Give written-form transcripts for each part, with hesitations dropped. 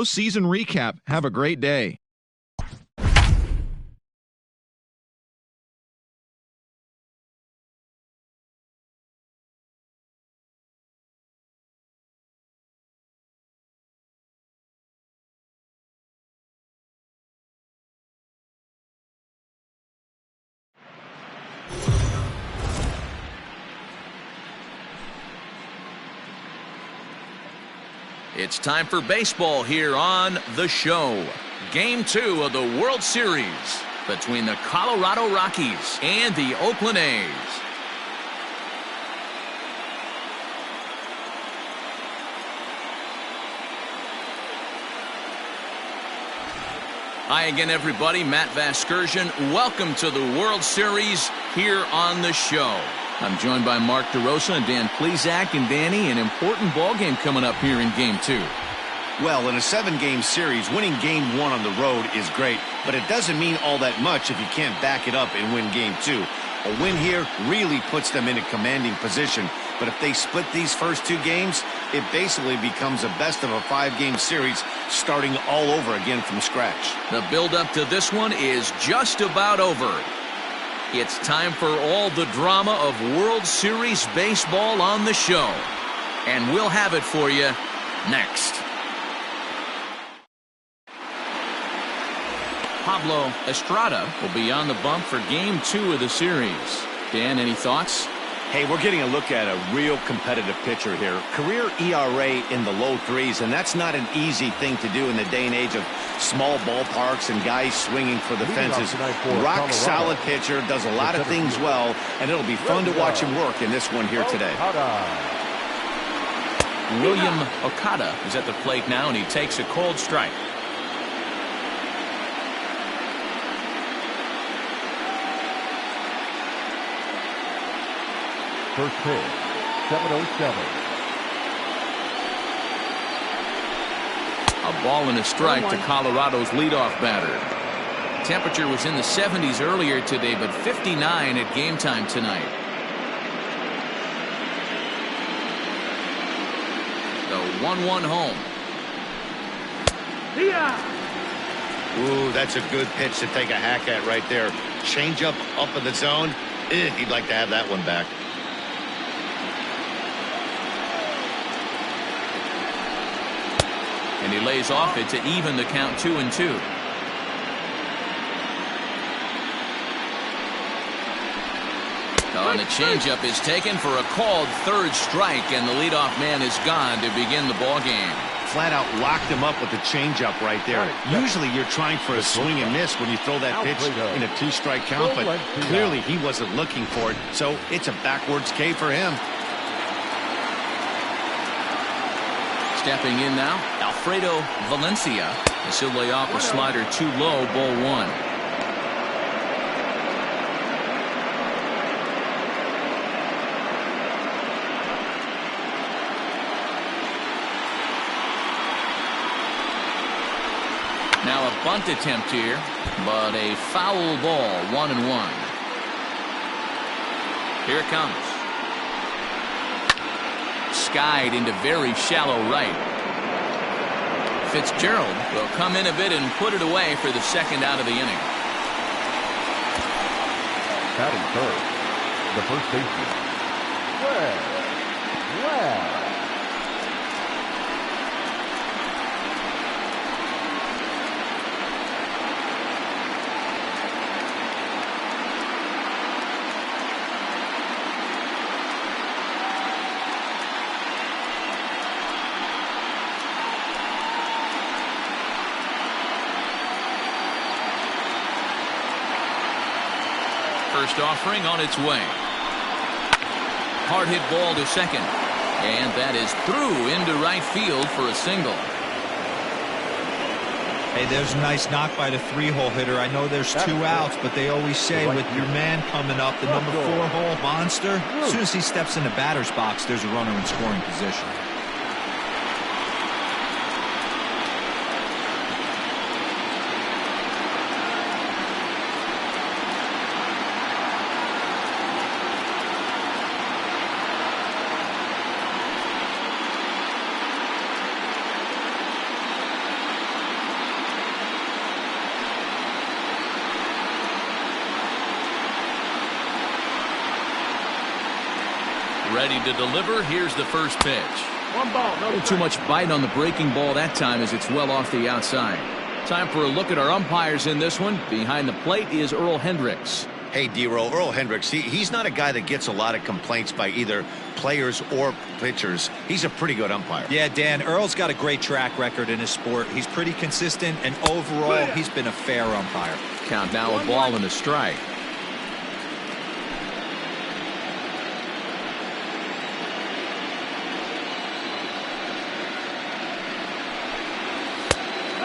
Season recap. Have a great day. It's time for baseball here on The Show. Game 2 of the World Series between the Colorado Rockies and the Oakland A's. Hi again, everybody. Matt Vasgersian. Welcome to the World Series here on The Show. I'm joined by Mark DeRosa and Dan Plesac. And Danny, an important ball game coming up here in Game 2. Well, in a 7-game series, winning Game 1 on the road is great, but it doesn't mean all that much if you can't back it up and win Game 2. A win here really puts them in a commanding position, but if they split these first 2 games, it basically becomes a best of a 5-game series starting all over again from scratch. The build-up to this one is just about over. It's time for all the drama of World Series baseball on The Show. And we'll have it for you next. Pablo Estrada will be on the bump for Game 2 of the series. Dan, any thoughts? Hey, we're getting a look at a real competitive pitcher here. Career ERA in the low 3s, and that's not an easy thing to do in the day and age of small ballparks and guys swinging for the fences. Rock solid pitcher, does a lot of things well, and it'll be fun to watch him work in this one here today. William Okada is at the plate now, and he takes a cold strike. First pitch, 7:07. A ball and a strike to Colorado's leadoff batter. Temperature was in the 70s earlier today, but 59 at game time tonight. The 1-1 home. Ooh, that's a good pitch to take a hack at right there. Change up in the zone. He'd like to have that one back. And he lays off it to even the count 2-2. Oh, and the changeup is taken for a called third strike, and the leadoff man is gone to begin the ball game. Flat out locked him up with the changeup right there. Usually you're trying for a swing and miss when you throw that pitch in a 2-strike count, but clearly he wasn't looking for it, so it's a backwards K for him. Stepping in now, Alfredo Valencia. He'll lay off a slider too low, ball 1. Now a bunt attempt here, but a foul ball, 1-1. Here it comes. Skied into very shallow right. Fitzgerald will come in a bit and put it away for the second out of the inning. Batting third, the first baseman, Webb. First offering on its way. Hard hit ball to second. And that is through into right field for a single. Hey, there's a nice knock by the 3-hole hitter. I know there's 2 outs, but they always say with your man coming up, the number 4-hole monster, as soon as he steps in the batter's box, there's a runner in scoring position. Ready to deliver. Here's the first pitch. One ball, no Too much bite on the breaking ball that time as it's well off the outside. Time for a look at our umpires in this one. Behind the plate is Earl Hendricks. Hey, D-Roll, Earl Hendricks, he's not a guy that gets a lot of complaints by either players or pitchers. He's a pretty good umpire. Yeah, Dan, Earl's got a great track record in his sport. He's pretty consistent, and overall, he's been a fair umpire. Count now a ball and a strike.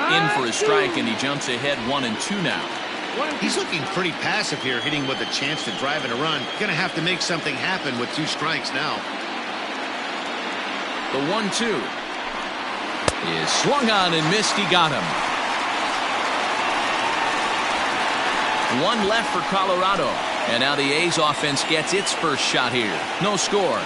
In for a strike, and he jumps ahead 1-2 now. He's looking pretty passive here, hitting with a chance to drive in a run. Going to have to make something happen with 2 strikes now. The 1-2 is swung on and missed. He got him. One left for Colorado, and now the A's offense gets its first shot here. No score.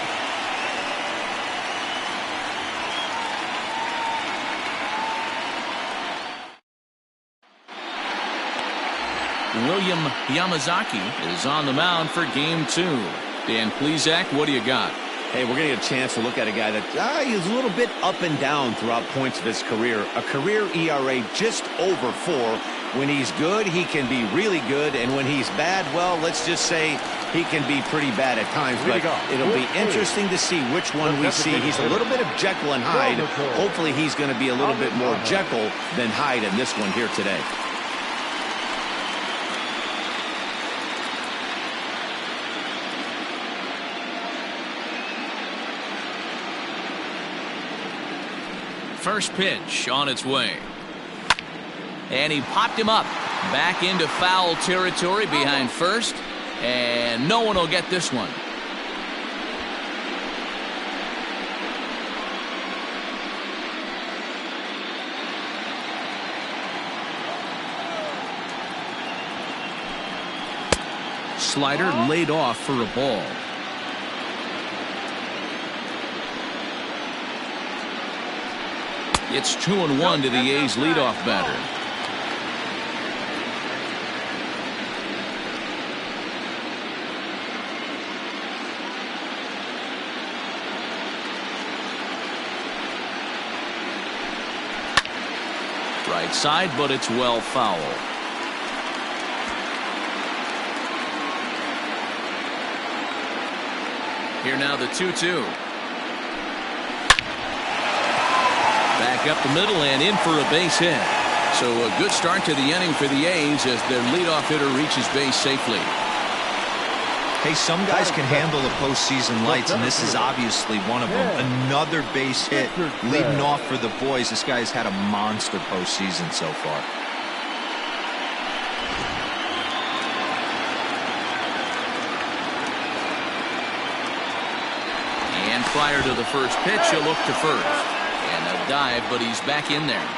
William Yamazaki is on the mound for game 2. Dan Plesac, what do you got? Hey, we're going to get a chance to look at a guy that he's a little bit up and down throughout points of his career. A career ERA just over 4. When he's good, he can be really good. And when he's bad, well, let's just say he can be pretty bad at times. But it'll be interesting to see which one we see. He's a little bit of Jekyll and Hyde. Hopefully he's going to be a little bit more Jekyll than Hyde in this one here today. First pitch on its way. And he popped him up. Back into foul territory behind first. And no one will get this one. Slider laid off for a ball. It's 2-1 to the A's leadoff batter. Right side, but it's well foul. Here now the 2-2. Back up the middle and in for a base hit. So a good start to the inning for the A's as their leadoff hitter reaches base safely. Hey, some guys can handle the postseason lights, and this is obviously one of them. Another base hit leading off for the boys. This guy's had a monster postseason so far. And prior to the first pitch, he'll look to first. And a dive, but he's back in there.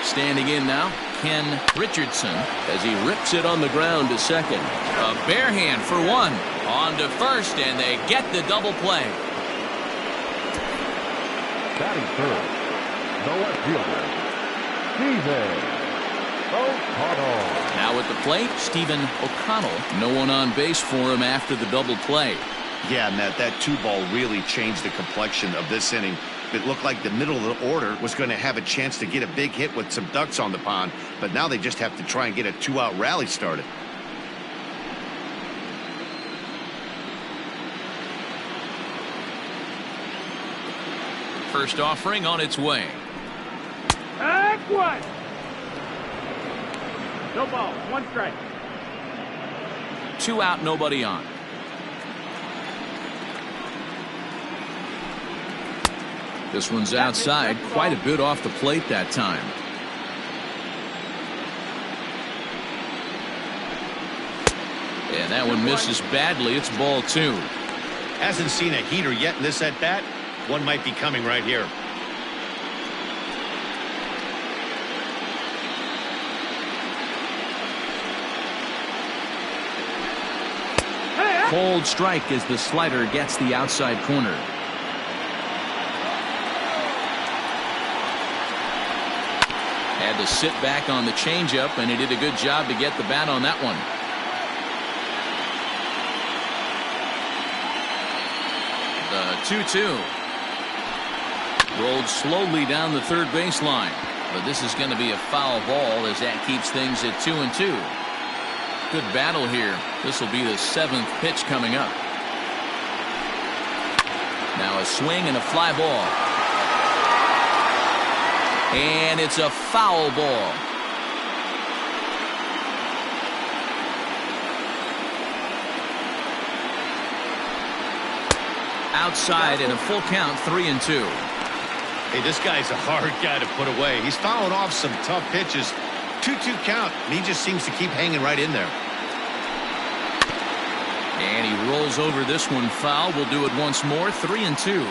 Standing in now, Ken Richardson, as he rips it on the ground to second. A bare hand for one. On to first, and they get the double play. Batting first, the left fielder, Steven O'Connell. Now at the plate, Stephen O'Connell. No one on base for him after the double play. Yeah, Matt, that 2-ball really changed the complexion of this inning. It looked like the middle of the order was going to have a chance to get a big hit with some ducks on the pond, but now they just have to try and get a 2-out rally started. First offering on its way. And one. No ball, 1 strike. 2 out, nobody on. This one's outside, quite a bit off the plate that time. And that one misses badly. It's ball 2. Hasn't seen a heater yet in this at-bat. One might be coming right here. Cold strike as the slider gets the outside corner. Had to sit back on the changeup, and he did a good job to get the bat on that one. The 2-2. Rolled slowly down the third baseline, but this is going to be a foul ball as that keeps things at 2-2. Good battle here. This will be the 7th pitch coming up. Now a swing and a fly ball. And it's a foul ball. Outside in a full count, 3-2. Hey, this guy's a hard guy to put away. He's fouling off some tough pitches. 2-2 count. He just seems to keep hanging right in there. And he rolls over this one foul. We'll do it once more. 3-2.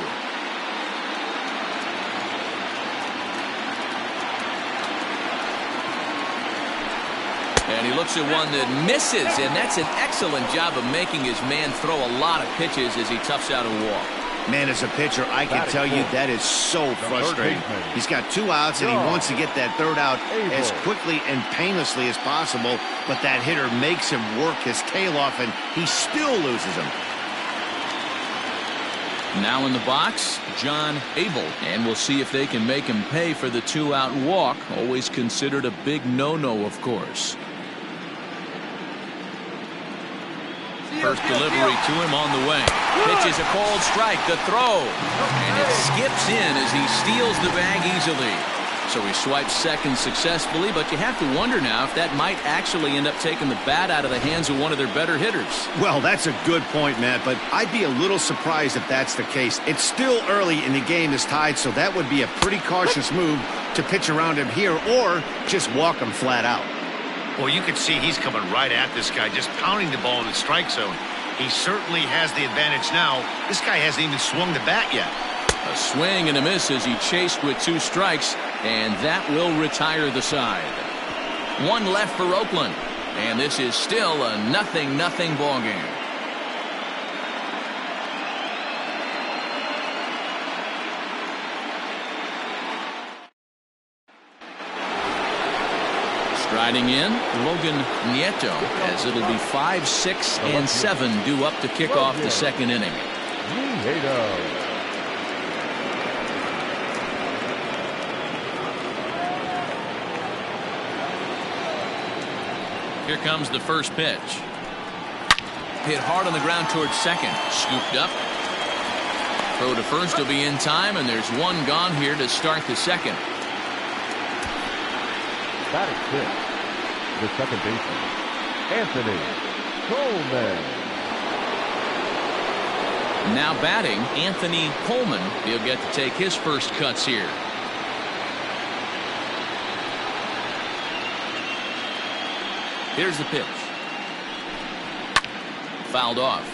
And he looks at one that misses, and that's an excellent job of making his man throw a lot of pitches as he toughs out a walk. Man, as a pitcher, I can tell you that is so frustrating. He's got 2 outs, and he wants to get that 3rd out as quickly and painlessly as possible, but that hitter makes him work his tail off, and he still loses him. Now in the box, John Abel, and we'll see if they can make him pay for the 2-out walk. Always considered a big no-no, of course. First delivery to him on the way. Pitches a cold strike. The throw. And it skips in as he steals the bag easily. So he swipes second successfully, but you have to wonder now if that might actually end up taking the bat out of the hands of one of their better hitters. Well, that's a good point, Matt, but I'd be a little surprised if that's the case. It's still early and the game is tied, so that would be a pretty cautious move to pitch around him here or just walk him flat out. Well, you can see he's coming right at this guy, just pounding the ball in the strike zone. He certainly has the advantage now. This guy hasn't even swung the bat yet. A swing and a miss as he chased with 2 strikes, and that will retire the side. 1 left for Oakland, and this is still a 0-0 ball game. Striding in, Logan Nieto, as it'll be 5, 6, and 7 due up to kick off the second inning. Here comes the first pitch. Hit hard on the ground towards second. Scooped up. Throw to first will be in time, and there's 1 gone here to start the second. Batting 6, the second baseman, Anthony Coleman. Now batting, Anthony Coleman. He'll get to take his first cuts here. Here's the pitch. Fouled off.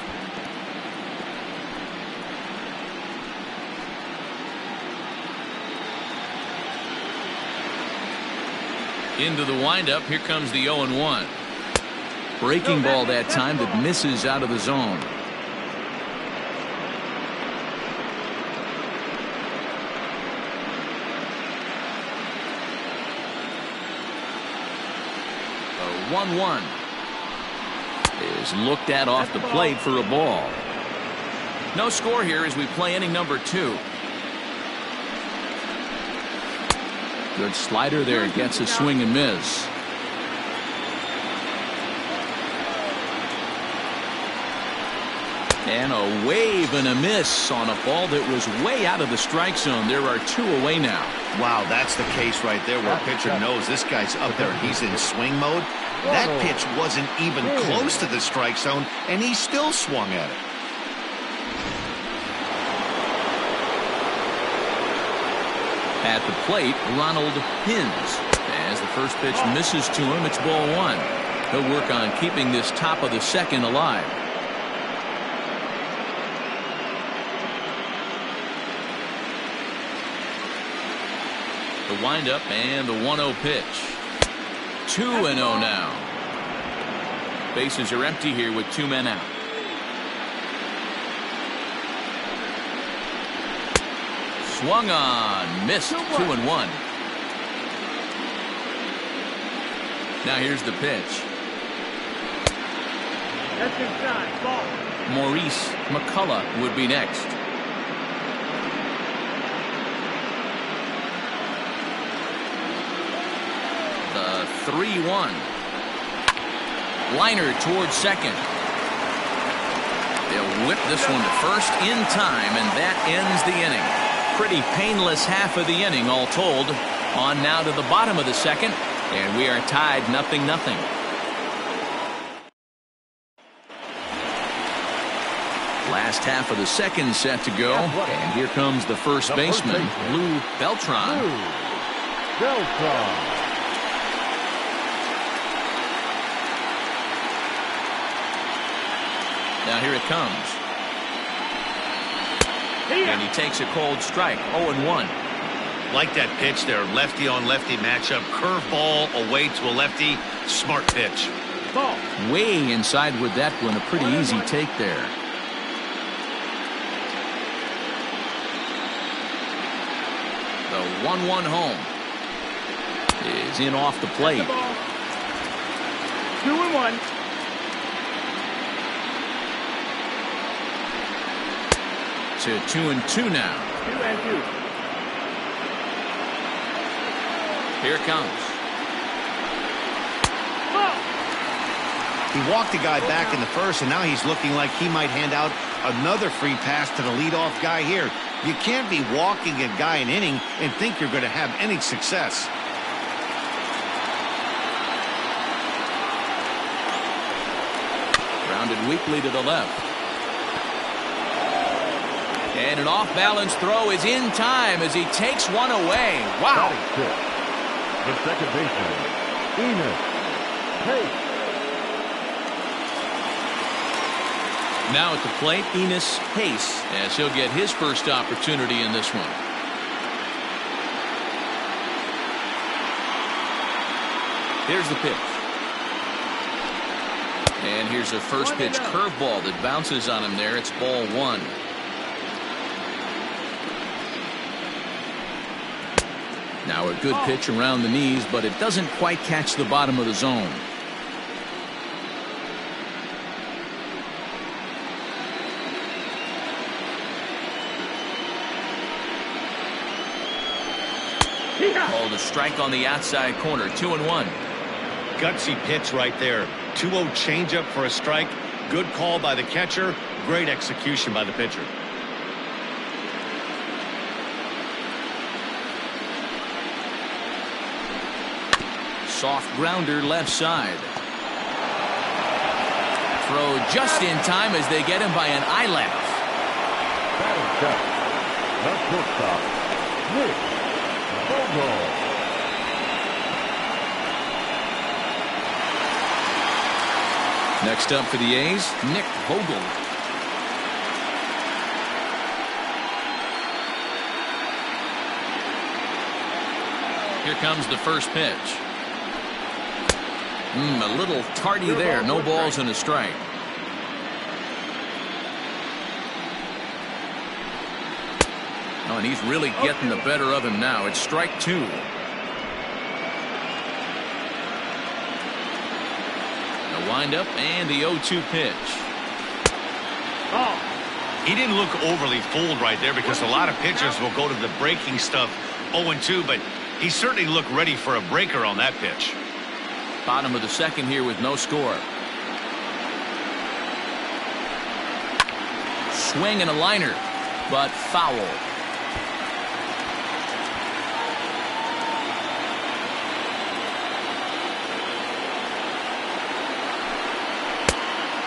Into the windup. Here comes the 0-1. Breaking ball that time that misses out of the zone. A 1-1 is looked at off the plate for a ball. No score here as we play inning number 2. Good slider there. Gets a swing and miss. And a wave and a miss on a ball that was way out of the strike zone. There are 2 away now. Wow, that's the case right there where a pitcher knows this guy's up there and he's in swing mode. That pitch wasn't even close to the strike zone, and he still swung at it. At the plate, Ronald Hins. As the first pitch misses to him, it's ball 1. He'll work on keeping this top of the second alive. The windup and the 1-0 pitch. 2-0 now. Bases are empty here with 2 men out. Swung on, missed. 2-1. Now here's the pitch. That's inside. Ball. Maurice McCullough would be next. The 3-1. Liner towards second. They'll whip this one to first in time, and that ends the inning. Pretty painless half of the inning, all told. On now to the bottom of the second, and we are tied 0-0. Last half of the second set to go, and here comes the first baseman, Lou Beltran. Now here it comes. And he takes a cold strike, 0-1. Like that pitch there, lefty on lefty matchup, curveball away to a lefty, smart pitch. Ball. Way inside with that one, a pretty easy take there. The 1-1 home is in off the plate. 2-1. To 2-2 now. 2-2. Here it comes. Ball. He walked the guy back in the first, and now he's looking like he might hand out another free pass to the leadoff guy here. You can't be walking a guy an inning and think you're going to have any success. Grounded weakly to the left. And an off-balance throw is in time as he takes one away. Wow. The second baseman, In Oakland. Now at the plate, Enos Pace, as he'll get his first opportunity in this one. Here's the pitch. And here's a first pitch curveball that bounces on him there. It's ball one. Now a good pitch around the knees, but it doesn't quite catch the bottom of the zone. Called a strike on the outside corner. 2-1. Gutsy pitch right there. 2-0 changeup for a strike. Good call by the catcher. Great execution by the pitcher. Soft grounder left side. Throw just in time as they get him by an eyelash. Next up for the A's, Nick Vogel. Here comes the first pitch. A little tardy there. No balls and a strike. Oh, and he's really getting the better of him now. It's strike two. The windup and the 0-2 pitch. Ball. He didn't look overly fooled right there because a lot of pitchers will go to the breaking stuff 0-2, but he certainly looked ready for a breaker on that pitch. Bottom of the second here with no score. Swing and a liner, but foul.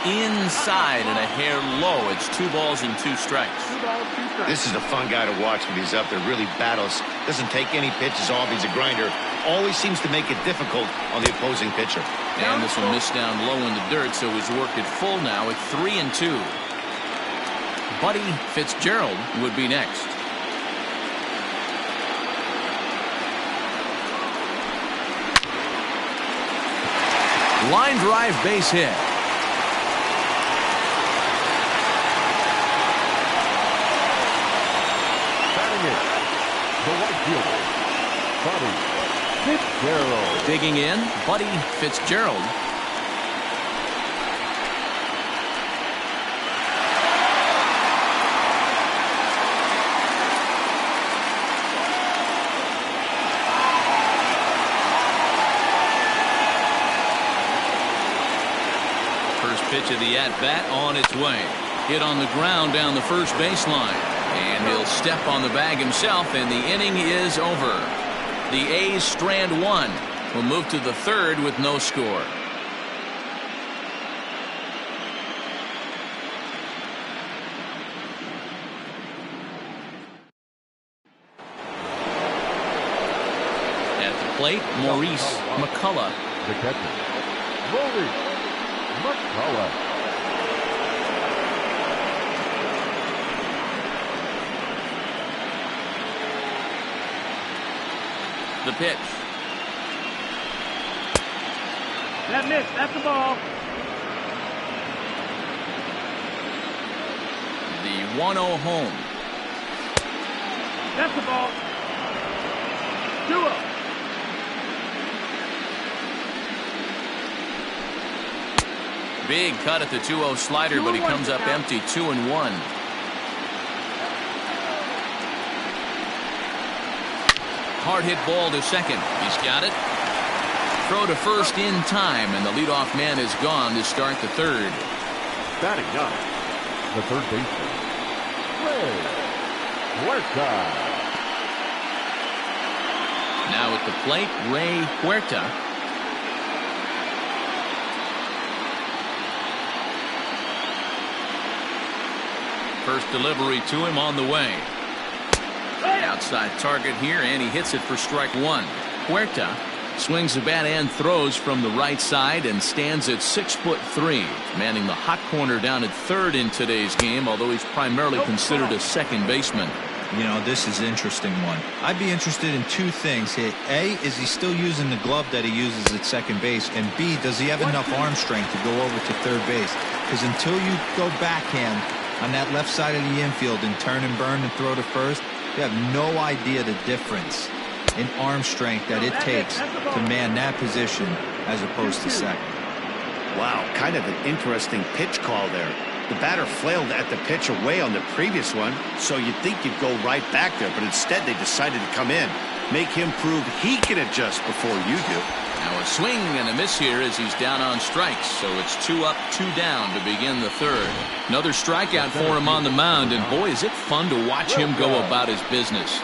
Inside and a hair low. It's 2 balls and 2 strikes. 2 balls, 2 strikes. This is a fun guy to watch when he's up there. Really battles. Doesn't take any pitches off. He's a grinder. Always seems to make it difficult on the opposing pitcher. And this one missed down low in the dirt, so he's worked it full now at 3-2. Buddy Fitzgerald would be next. Line drive base hit. The right fielder, Buddy Fitzgerald. Digging in, Buddy Fitzgerald. First pitch of the at-bat on its way. Hit on the ground down the first baseline. And he'll step on the bag himself, and the inning is over. The A's strand one. Will move to the third with no score. At the plate, Maurice McCullough. The catcher, Maurice McCullough. The pitch. That missed. That's the ball. The 1-0 home. That's the ball. 2-0. Big cut at the 2-0 slider, but he comes up empty. 2-1. Hard hit ball to second. He's got it. Throw to first in time, and the leadoff man is gone to start the third. Batting up, the third baseman, Ray Huerta. Now at the plate, Ray Huerta. First delivery to him on the way. Outside target here, and he hits it for strike one. Huerta swings the bat and throws from the right side and stands at 6'3", manning the hot corner down at third in today's game, although he's primarily considered a second baseman. You know, this is an interesting one. I'd be interested in two things here. A, is he still using the glove that he uses at second base? And B, does he have enough arm strength to go over to third base? Because until you go backhand on that left side of the infield and turn and burn and throw to first, you have no idea the difference in arm strength that it takes to man that position as opposed to second. Wow, kind of an interesting pitch call there. The batter flailed at the pitch away on the previous one, so you'd think you'd go right back there, but instead they decided to come in. Make him prove he can adjust before you do. Now a swing and a miss here as he's down on strikes, so it's 2 up, 2 down to begin the third. Another strikeout for him on the mound, and boy, is it fun to watch him go about his business.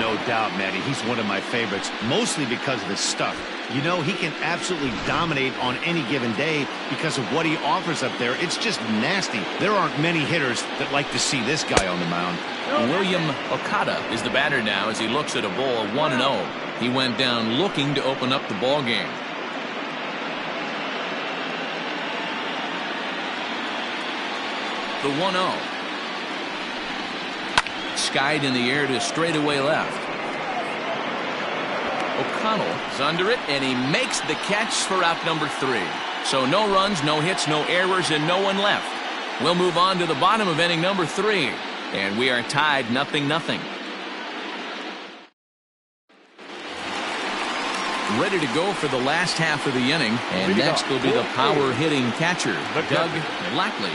No doubt, Matty. He's one of my favorites, mostly because of his stuff. You know, he can absolutely dominate on any given day because of what he offers up there. It's just nasty. There aren't many hitters that like to see this guy on the mound. William Okada is the batter now as he looks at a ball 1-0. He went down looking to open up the ball game. The 1-0. Skied in the air to straightaway left. O'Connell is under it, and he makes the catch for out number 3. So no runs, no hits, no errors, and no one left. We'll move on to the bottom of inning number 3, and we are tied 0-0. Ready to go for the last half of the inning, and next will be the power-hitting catcher, Doug Lackley.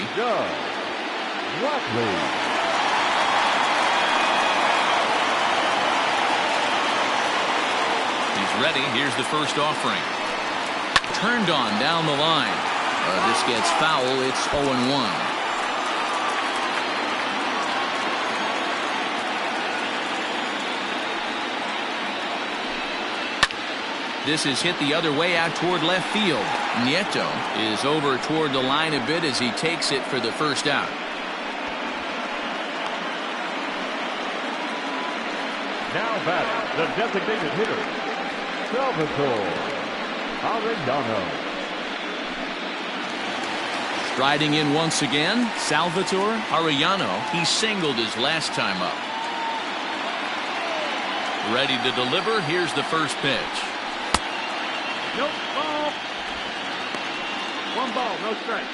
Ready. Here's the first offering. Turned on down the line. This gets foul. It's 0-1. This is hit the other way out toward left field. Nieto is over toward the line a bit as he takes it for the first out. Now batting, the designated hitter, Salvatore Arellano. Striding in once again, Salvatore Arellano. He singled his last time up. Ready to deliver. Here's the first pitch. Nope, ball. 1 ball, no strike.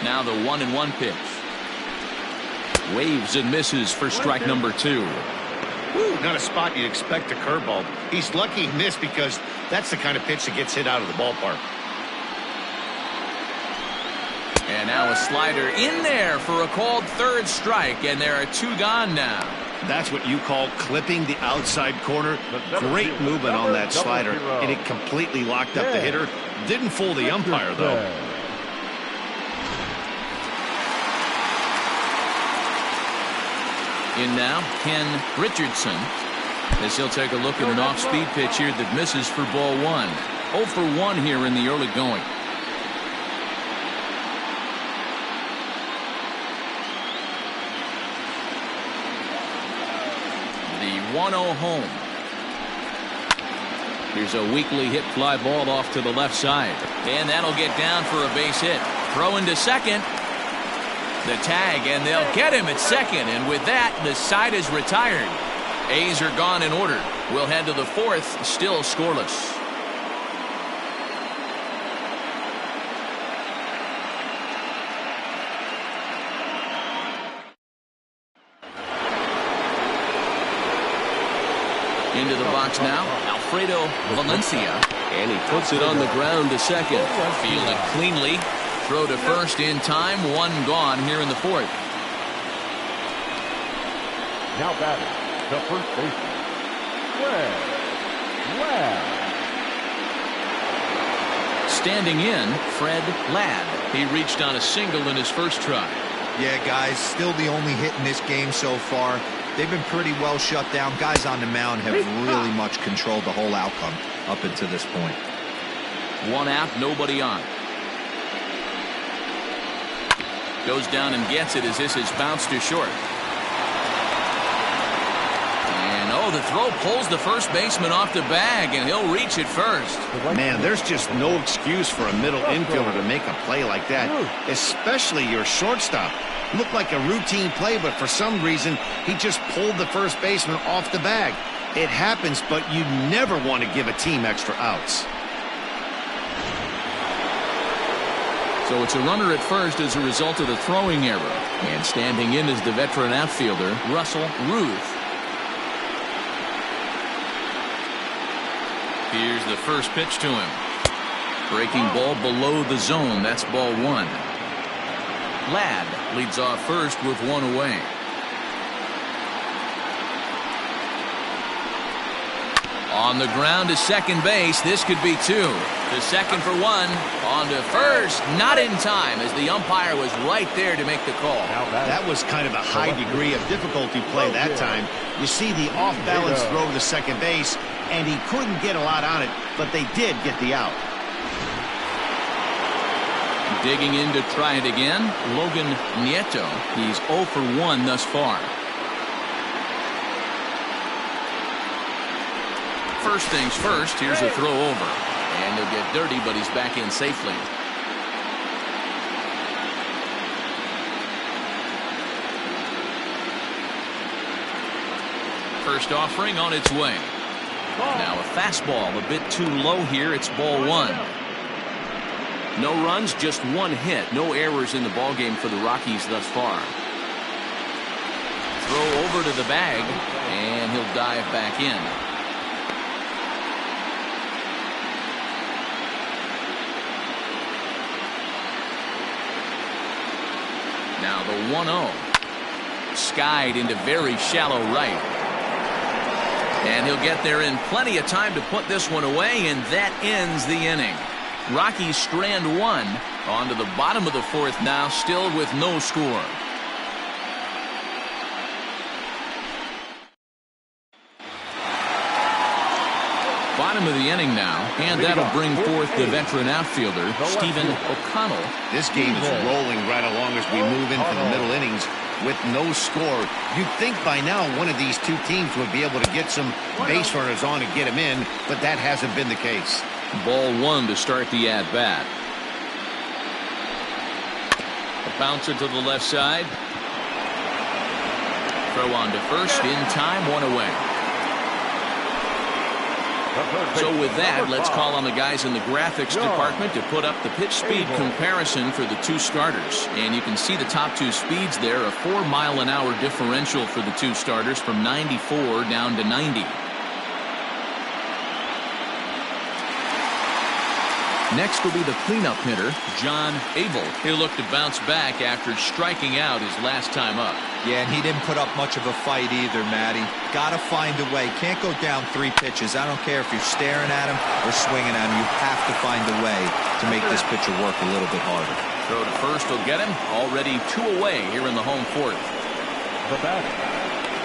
Now the 1-1 pitch. Waves and misses for strike number 2. Woo, not a spot you'd expect a curveball. He's lucky he missed because that's the kind of pitch that gets hit out of the ballpark. And now a slider in there for a called third strike, and there are 2 gone now. That's what you call clipping the outside corner. Great movement on that slider, and it completely locked up the hitter. Didn't fool the umpire, though. In now, Ken Richardson, as he'll take a look at an off-speed pitch here that misses for ball 1. 0 for 1 here in the early going. The 1-0 home. Here's a weakly hit fly ball off to the left side. And that'll get down for a base hit. Throw into second. The tag, and they'll get him at second. And with that, the side is retired. A's are gone in order. We'll head to the 4th, still scoreless. Into the box now, Alfredo Valencia. And he puts it on the ground to second. Fielded cleanly. Throw to first in time. 1 gone here in the 4th. Now batting, the first baseman, Ladd. Standing in, Fred Ladd. He reached on a single in his first try. Yeah, guys, still the only hit in this game so far. They've been pretty well shut down. Guys on the mound have really much controlled the whole outcome up until this point. 1 out, nobody on. Goes down and gets it as this is bounced to short. And oh, the throw pulls the first baseman off the bag, and he'll reach it first. Man, there's just no excuse for a middle infielder to make a play like that, especially your shortstop. Looked like a routine play, but for some reason, he just pulled the first baseman off the bag. It happens, but you never want to give a team extra outs. So it's a runner at first as a result of the throwing error. And standing in is the veteran outfielder, Russell Ruth. Here's the first pitch to him. Breaking ball below the zone. That's ball 1. Ladd leads off first with 1 away. On the ground to second base. This could be 2. To second for 1. On to first. Not in time as the umpire was right there to make the call. That was kind of a high degree of difficulty play that time. You see the off-balance throw to second base, and he couldn't get a lot on it, but they did get the out. Digging in to try it again, Logan Nieto. He's 0 for 1 thus far. First things first, here's a throw over. And he'll get dirty, but he's back in safely. First offering on its way. Now a fastball a bit too low here. It's ball 1. No runs, just 1 hit. No errors in the ballgame for the Rockies thus far. Throw over to the bag, and he'll dive back in. Now the 1-0. Skied into very shallow right. And he'll get there in plenty of time to put this one away, and that ends the inning. Rockies strand 1 on to the bottom of the 4th now, still with no score. Bottom of the inning now, and that'll bring forth the veteran outfielder, Stephen O'Connell. This game is rolling right along as we move into the middle innings with no score. You'd think by now one of these 2 teams would be able to get some base runners on and get them in, but that hasn't been the case. Ball 1 to start the at-bat. A bouncer to the left side. Throw on to first in time, 1 away. So with that, let's call on the guys in the graphics department to put up the pitch speed comparison for the two starters. And you can see the top two speeds there, a 4-mile-an-hour differential for the two starters from 94 down to 90. Next will be the cleanup hitter, John Abel. He'll look to bounce back after striking out his last time up. Yeah, and he didn't put up much of a fight either, Matty. Got to find a way. Can't go down 3 pitches. I don't care if you're staring at him or swinging at him. You have to find a way to make this pitcher work a little bit harder. Throw to first will get him. Already 2 away here in the home fourth. The batter,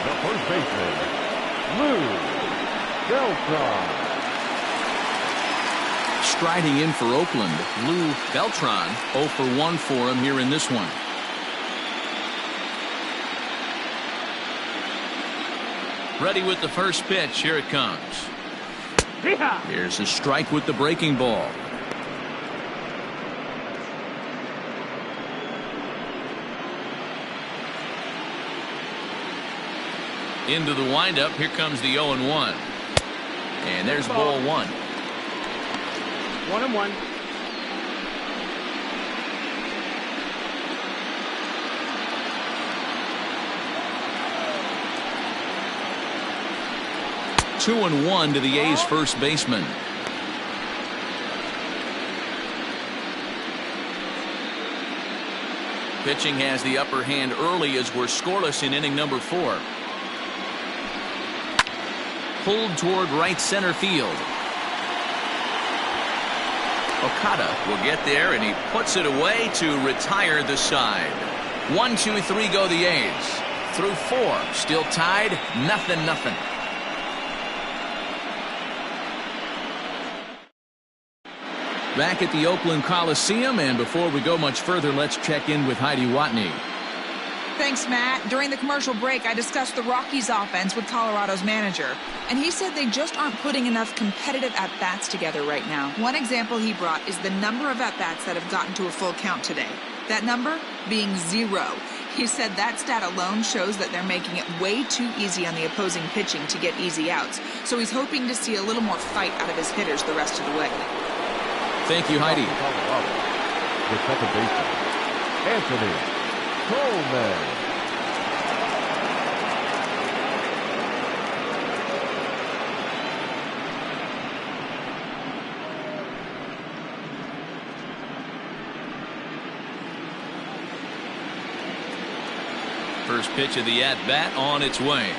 the first baseman, Lou Beltran. Striding in for Oakland, Lou Beltran, 0 for 1 for him here in this one. Ready with the first pitch. Here it comes. Here's a strike with the breaking ball. Into the windup. Here comes the 0-1. And there's ball 1. 1-1. Two and 1 to the A's first baseman. Pitching has the upper hand early as we're scoreless in inning number 4. Pulled toward right center field. Okada will get there, and he puts it away to retire the side. 1, 2, 3 go the A's. Through 4, still tied, 0-0. Back at the Oakland Coliseum, and before we go much further, let's check in with Heidi Watney. Thanks, Matt. During the commercial break, I discussed the Rockies' offense with Colorado's manager, and he said they just aren't putting enough competitive at-bats together right now. One example he brought is the number of at-bats that have gotten to a full count today. That number being 0. He said that stat alone shows that they're making it way too easy on the opposing pitching to get easy outs, so he's hoping to see a little more fight out of his hitters the rest of the way. Thank you, Heidi. The second baseman, Anthony Coleman. First pitch of the at-bat on its way.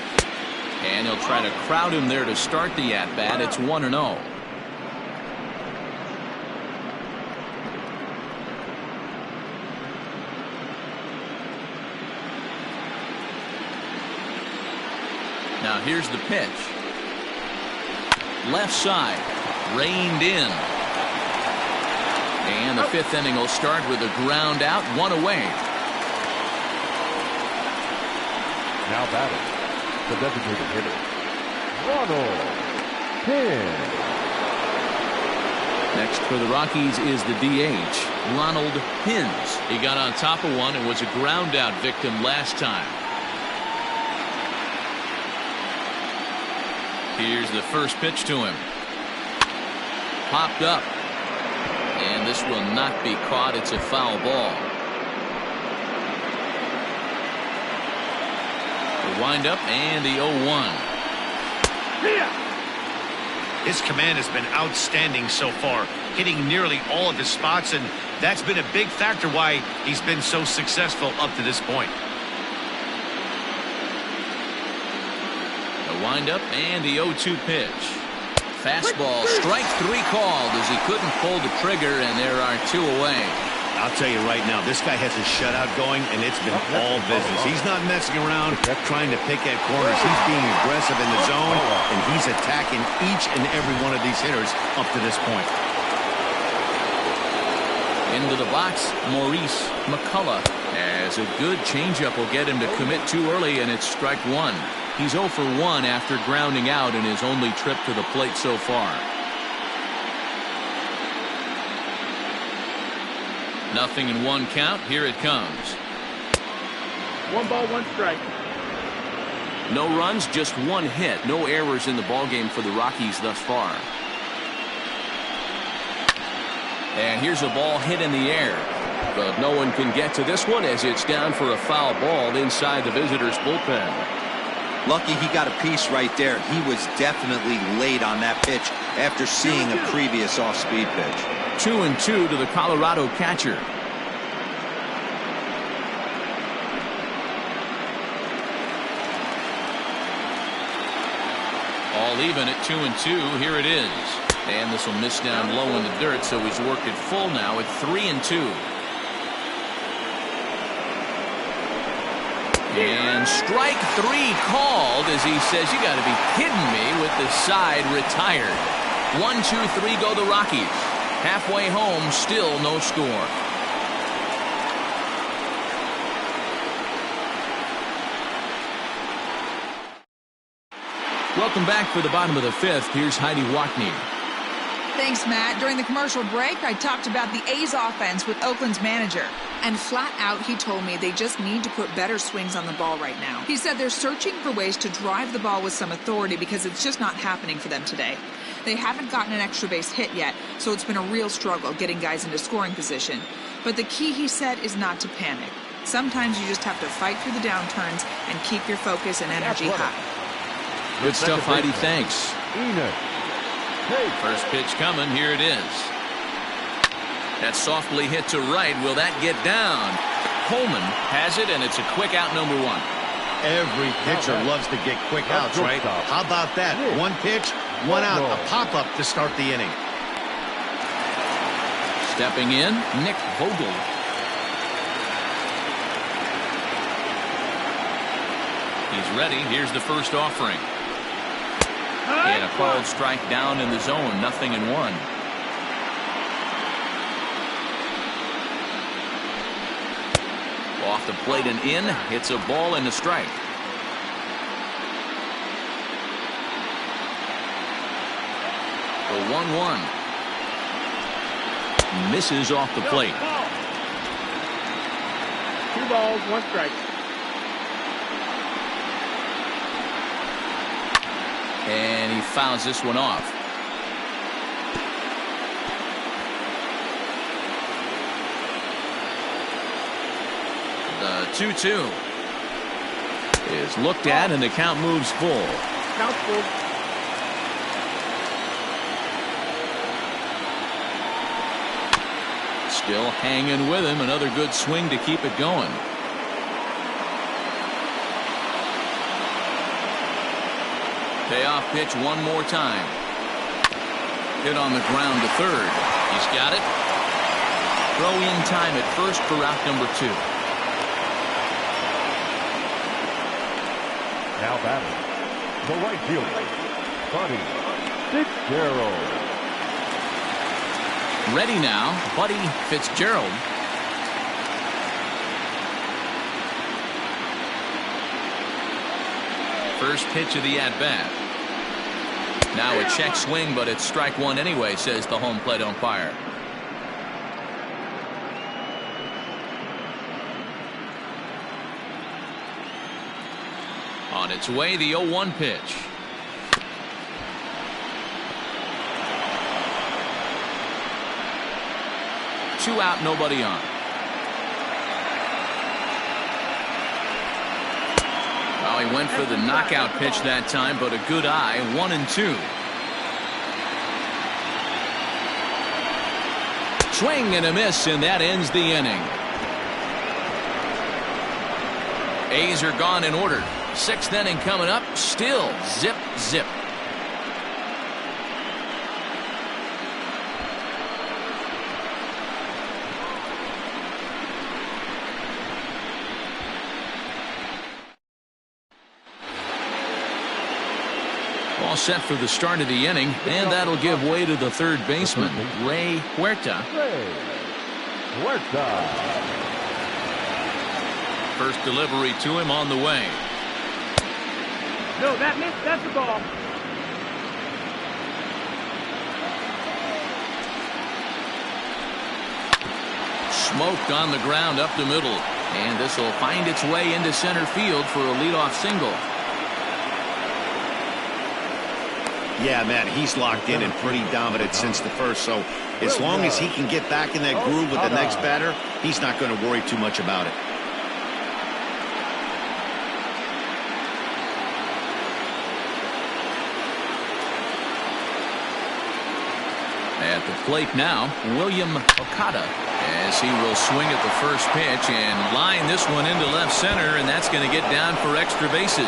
And he'll try to crowd him there to start the at-bat. It's 1-0. Now here's the pitch. Left side. Reined in. And the 5th inning will start with a ground out, 1 away. Now batting, the designated hitter, Ronald Hinn. Next for the Rockies is the DH, Ronald Hins. He got on top of one and was a ground out victim last time. Here's the first pitch to him. Popped up. And this will not be caught. It's a foul ball. The windup and the 0-1. His command has been outstanding so far, hitting nearly all of his spots, and that's been a big factor why he's been so successful up to this point. The windup and the 0-2 pitch. Fastball, strike 3 called as he couldn't pull the trigger, and there are 2 away. I'll tell you right now, this guy has a shutout going, and it's been all business. He's not messing around trying to pick at corners. He's being aggressive in the zone, and he's attacking each and every one of these hitters up to this point. Into the box, Maurice McCullough. As a good changeup will get him to commit too early, and it's strike 1. He's 0 for 1 after grounding out in his only trip to the plate so far. Nothing in 1 count. Here it comes. 1 ball, 1 strike. No runs, just one hit. No errors in the ballgame for the Rockies thus far. And here's a ball hit in the air. But no one can get to this one as it's down for a foul ball inside the visitors' bullpen. Lucky he got a piece right there. He was definitely late on that pitch after seeing a previous off-speed pitch. 2-2 to the Colorado catcher. All even at 2-2. Here it is. And this will miss down low in the dirt, so he's worked it full now at 3-2. And strike 3 called as he says, you got to be kidding me, with the side retired. 1-2-3 go the Rockies. Halfway home, still no score. Welcome back for the bottom of the 5th. Here's Heidi Watney. Thanks, Matt. During the commercial break, I talked about the A's offense with Oakland's manager. And flat out, he told me they just need to put better swings on the ball right now. He said they're searching for ways to drive the ball with some authority because it's just not happening for them today. They haven't gotten an extra base hit yet, so it's been a real struggle getting guys into scoring position. But the key, he said, is not to panic. Sometimes you just have to fight through the downturns and keep your focus and energy high. Good stuff, Heidi. Thanks. First pitch coming. Here it is. That's softly hit to right. Will that get down? Coleman has it, and it's a quick out, number 1. Every pitcher loves to get quick outs, right? How about that? One pitch, one out, a pop-up to start the inning. Stepping in, Nick Vogel. He's ready. Here's the first offering. And a called strike down in the zone. 0-1. Off the plate and in. Hits a ball and a strike. The 1-1. Misses off the plate. 2 balls, 1 strike. And he fouls this one off. The 2-2 is looked at, and the count moves full. Count full. Still hanging with him. Another good swing to keep it going. Payoff pitch one more time. Hit on the ground to third. He's got it. Throw in time at first for out number 2. Now batting, the right fielder, Buddy Fitzgerald. Ready now, Buddy Fitzgerald. First pitch of the at-bat. Now a check swing, but it's strike 1 anyway, says the home plate umpire. On its way, the 0-1 pitch. Two out, nobody on. Well, he went for the knockout pitch that time, but a good eye. 1-2. Swing and a miss, and that ends the inning. A's are gone in order. 6th inning coming up. Still zip, zip. All set for the start of the inning, and that'll give way to the third baseman, Ray Huerta. First delivery to him on the way. No, that missed. That's the ball. Smoked on the ground up the middle. And this will find its way into center field for a leadoff single. Yeah, man, he's locked in and pretty dominant since the first. So as long as he can get back in that groove with the next batter, he's not going to worry too much about it. At the plate now, William Okada, as he will swing at the first pitch and line this one into left center, and that's going to get down for extra bases.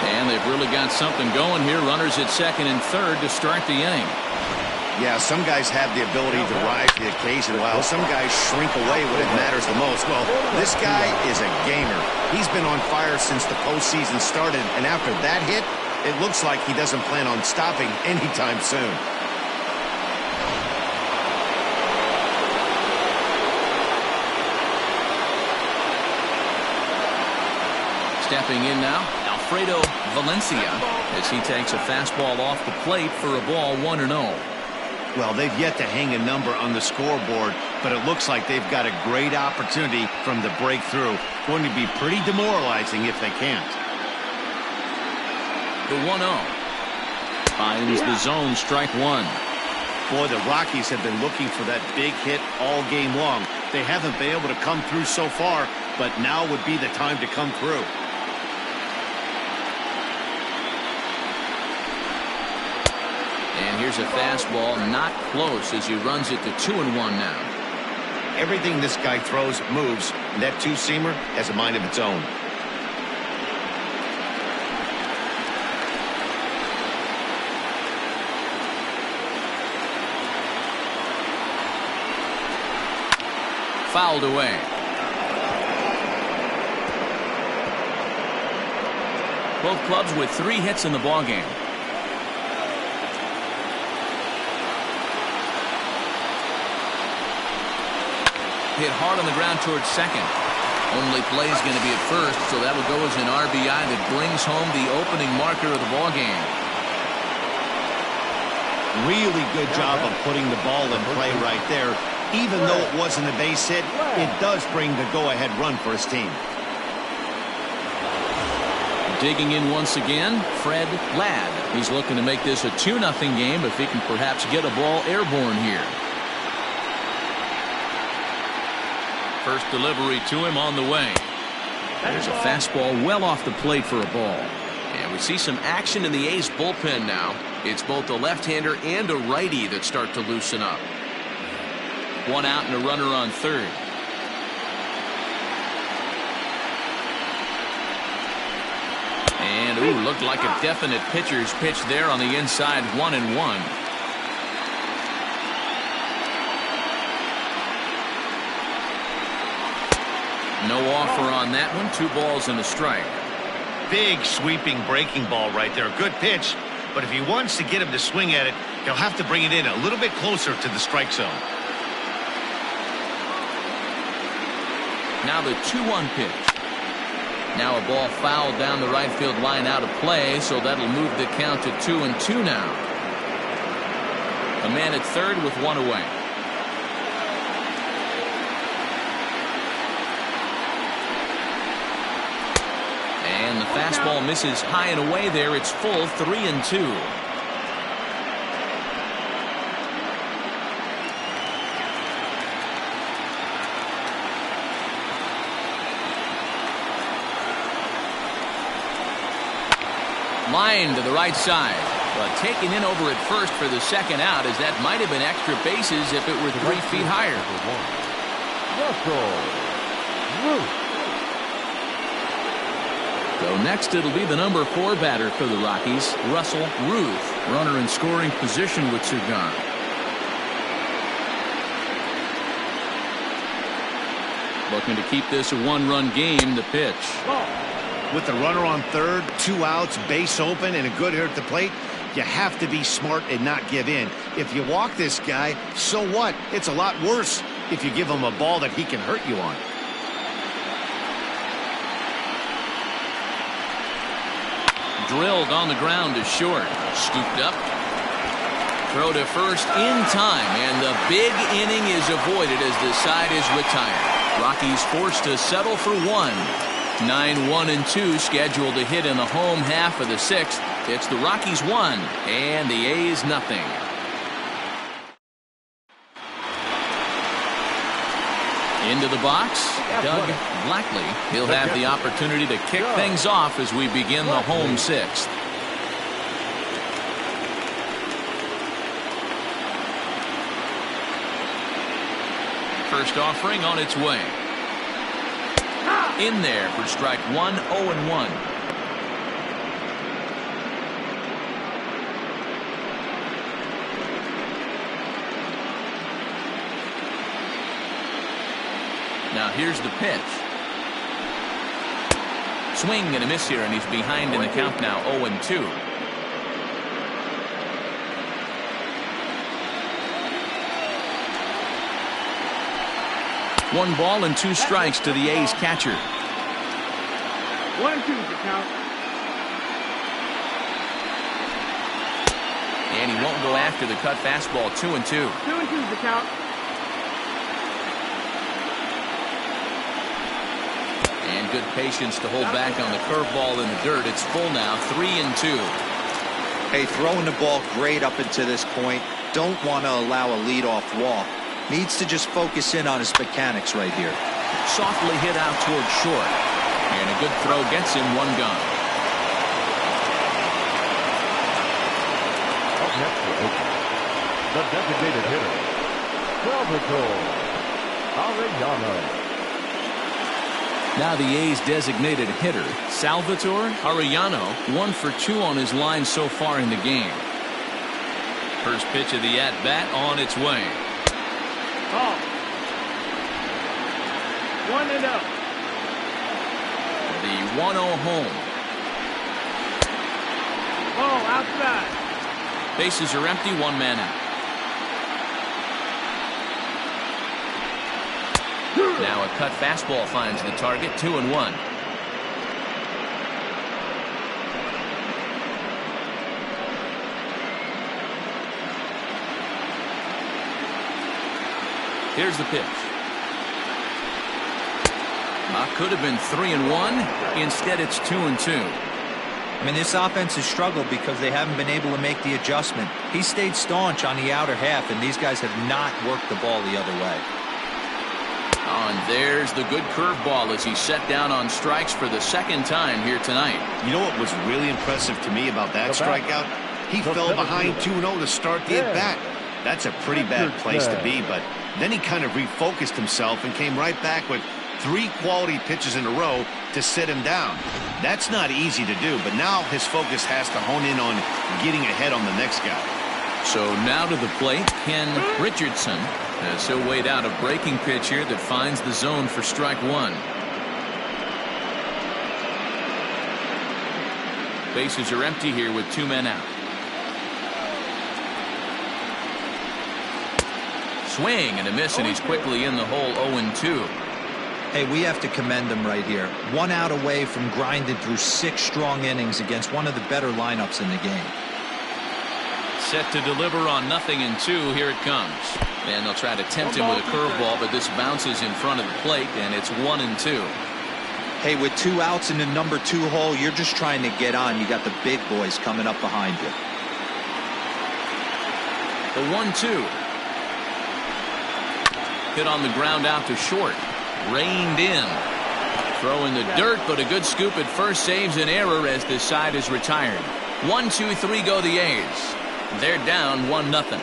And they've really got something going here. Runners at second and third to start the inning. Yeah, some guys have the ability to rise to the occasion, while some guys shrink away when it matters the most. Well, this guy is a gamer. He's been on fire since the postseason started, and after that hit, it looks like he doesn't plan on stopping anytime soon. Stepping in now, Alfredo Valencia, as he takes a fastball off the plate for a ball 1-0. Well, they've yet to hang a number on the scoreboard, but it looks like they've got a great opportunity from the breakthrough. Going to be pretty demoralizing if they can't. The 1-0. Finds the zone, strike one. Boy, the Rockies have been looking for that big hit all game long. They haven't been able to come through so far, but now would be the time to come through. And here's a fastball, not close, as he runs it to 2-1 now. Everything this guy throws moves, and that two-seamer has a mind of its own. Fouled away. Both clubs with 3 hits in the ballgame. Hit hard on the ground towards second. Only play is going to be at first, so that would go as an RBI that brings home the opening marker of the ballgame. Really good job of putting the ball in play right there. Even though it wasn't a base hit, it does bring the go-ahead run for his team. Digging in once again, Fred Ladd. He's looking to make this a 2-0 game if he can perhaps get a ball airborne here. First delivery to him on the way. There's a fastball well off the plate for a ball. And we see some action in the A's bullpen now. It's both a left-hander and a righty that start to loosen up. 1 out and a runner on third. And, ooh, looked like a definite pitcher's pitch there on the inside, 1-1. No offer on that one. 2 balls and a strike. Big sweeping breaking ball right there. Good pitch, but if he wants to get him to swing at it, he'll have to bring it in a little bit closer to the strike zone. Now the 2-1 pitch. Now a ball fouled down the right field line out of play, so that'll move the count to 2-2 now. A man at third with 1 away. And the fastball misses high and away there. It's full, 3-2. Line to the right side, but taken in over at first for the second out, as that might have been extra bases if it were 3 feet higher. So next it'll be the number 4 batter for the Rockies, Russell Ruth, runner in scoring position with 2 gone. Looking to keep this a 1-run game. The pitch. With the runner on third, 2 outs, base open, and a good hitter at the plate, you have to be smart and not give in. If you walk this guy, so what? It's a lot worse if you give him a ball that he can hurt you on. Drilled on the ground to short. Scooped up. Throw to first in time, and the big inning is avoided as the side is retired. Rockies forced to settle for 1. 9-1-2 scheduled to hit in the home half of the 6th. It's the Rockies 1 and the A's nothing. Into the box, Doug Blackley. He'll have the opportunity to kick things off as we begin the home sixth. First offering on its way. In there for strike 1, 0-1. Now here's the pitch. Swing and a miss here, and he's behind in the count now, 0-2. One ball and 2 strikes to the A's catcher. 1-2 is the count. And he won't go after the cut fastball, 2-2. 2-2 is the count. And good patience to hold back on the curveball in the dirt. It's full now, 3-2. Hey, throwing the ball great up until this point. Don't want to allow a leadoff walk. Needs to just focus in on his mechanics right here. Softly hit out towards short. And a good throw gets him 1 gone. Up next for Oakland, the designated hitter, Salvatore Arellano. Now the A's designated hitter, Salvatore Arellano, 1 for 2 on his line so far in the game. First pitch of the at-bat on its way. Ball. 1-0. The 1-0 home. Ball outside. Bases are empty, 1 man out. Now a cut fastball finds the target, 2-1. Here's the pitch. Could have been 3-1. Instead, it's 2-2. I mean, this offense has struggled because they haven't been able to make the adjustment. He stayed staunch on the outer half, and these guys have not worked the ball the other way. Oh, and there's the good curveball as he set down on strikes for the 2nd time here tonight. You know what was really impressive to me about that strikeout? He fell behind 2-0 to start the at-bat. That's a pretty bad place to be, but then he kind of refocused himself and came right back with 3 quality pitches in a row to sit him down. That's not easy to do, but now his focus has to hone in on getting ahead on the next guy. So now to the plate, Ken Richardson, as he'll wait out a breaking pitch here that finds the zone for strike 1. Bases are empty here with 2 men out. Swing and a miss, and he's quickly in the hole, 0-2. Hey, we have to commend him right here. 1 out away from grinding through 6 strong innings against one of the better lineups in the game. Set to deliver on 0-2. Here it comes. And they'll try to tempt him with a curveball, but this bounces in front of the plate, and it's 1-2. Hey, with 2 outs in the number 2 hole, you're just trying to get on. You got the big boys coming up behind you. The 1-2. Hit on the ground out to short. Reined in. Throw in the dirt, but a good scoop at first saves an error as this side is retired. 1-2-3 go the A's. They're down 1-0.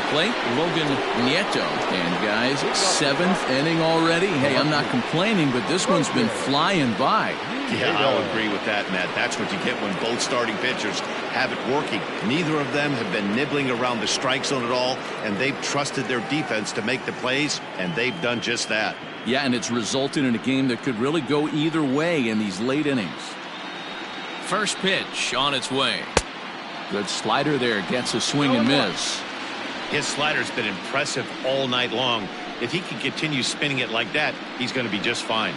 Plate, Logan Nieto. And guys, 7th inning already. Hey, I'm not complaining, but this one's been flying by. Yeah, I'll agree with that, Matt. That's what you get when both starting pitchers have it working. Neither of them have been nibbling around the strike zone at all, and they've trusted their defense to make the plays, and they've done just that. Yeah, and it's resulted in a game that could really go either way in these late innings. First pitch on its way. Good slider there, gets a swing and miss. His slider's been impressive all night long. If he can continue spinning it like that, he's going to be just fine.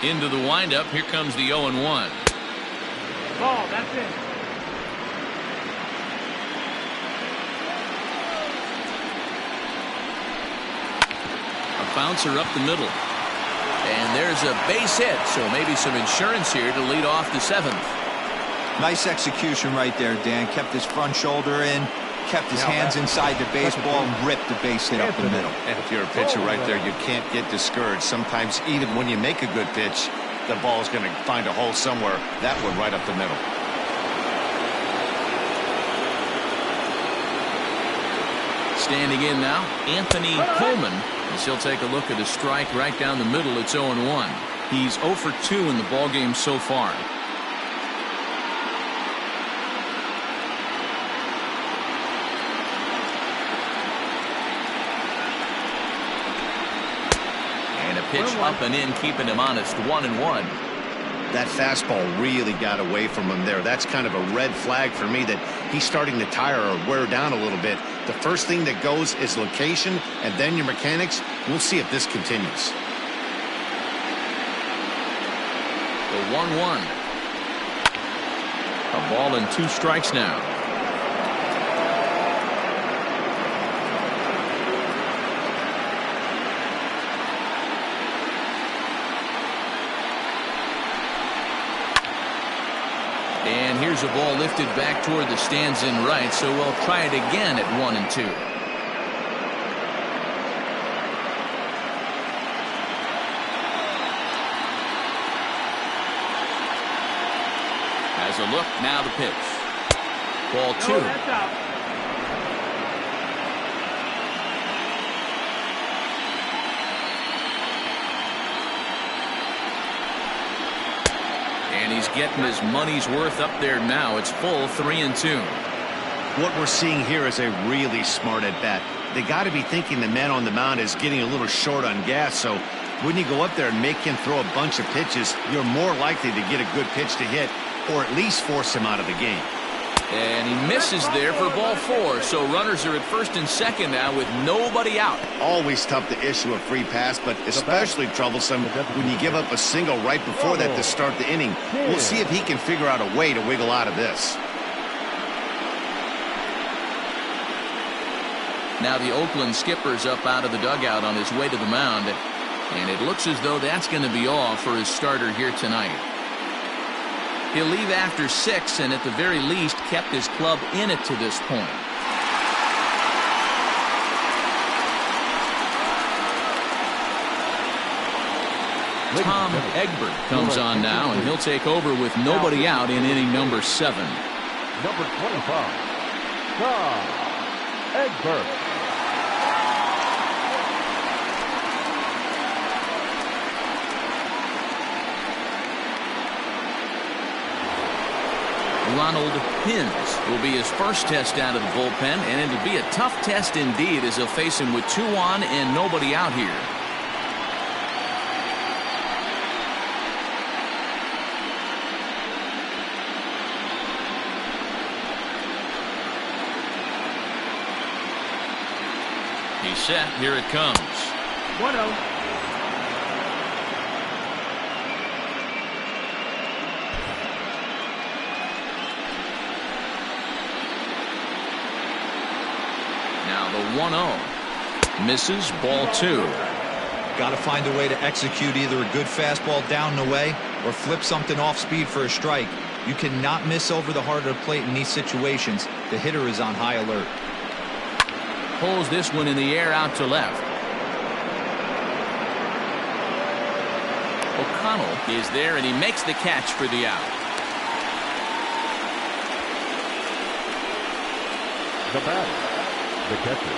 Into the windup. Here comes the 0-1. Ball, that's it. bouncer up the middle. And there's a base hit, so maybe some insurance here to lead off the 7th. Nice execution right there, Dan. Kept his front shoulder in, kept his hands inside the baseball, and ripped the base hit up the middle. And if you're a pitcher right there, you can't get discouraged. Sometimes even when you make a good pitch, the ball's going to find a hole somewhere. That one right up the middle. Standing in now, Anthony Coleman, as he'll take a look at a strike right down the middle. It's 0-1. He's 0 for 2 in the ballgame so far. And a pitch up and in, keeping him honest. 1-1. That fastball really got away from him there. That's kind of a red flag for me that he's starting to tire or wear down a little bit. The first thing that goes is location and then your mechanics. We'll see if this continues. The 1-1. A ball and 2 strikes now. And here's a ball lifted back toward the stands in right, so we'll try it again at 1-2. Has a look, now the pitch. Ball 2. No, that's out. And he's getting his money's worth up there now. It's full 3-2. What we're seeing here is a really smart at bat. They got to be thinking the man on the mound is getting a little short on gas, so when you go up there and make him throw a bunch of pitches, you're more likely to get a good pitch to hit or at least force him out of the game. And he misses there for ball 4, so runners are at first and second now with nobody out. Always tough to issue a free pass, but especially troublesome when you give up a single right before that to start the inning. We'll see if he can figure out a way to wiggle out of this. Now the Oakland skipper's up out of the dugout on his way to the mound, and it looks as though that's going to be all for his starter here tonight. He'll leave after 6 and at the very least kept his club in it to this point. Tom Egbert comes on now, and he'll take over with nobody out in inning number 7. Number 25, Tom Egbert. Ronald Hins will be his first test out of the bullpen, and it'll be a tough test indeed as he'll face him with 2 on and nobody out here. He's set. Here it comes. 1-0. Now the 1-0. Misses, ball 2. Got to find a way to execute either a good fastball down and away or flip something off speed for a strike. You cannot miss over the heart of the plate in these situations. The hitter is on high alert. Pulls this one in the air out to left. O'Connell is there, and he makes the catch for the out. The batter, the catcher,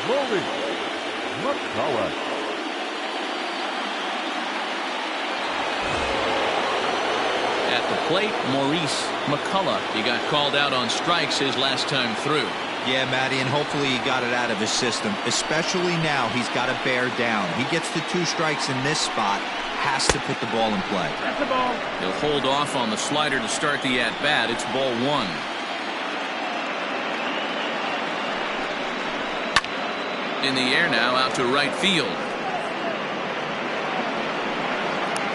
Maurice McCullough. At the plate, Maurice McCullough. He got called out on strikes his last time through. Yeah, Matty, and hopefully he got it out of his system. Especially now, he's got to bear down. He gets the 2 strikes in this spot, has to put the ball in play. That's the ball. He'll hold off on the slider to start the at-bat. It's ball 1. In the air now, out to right field.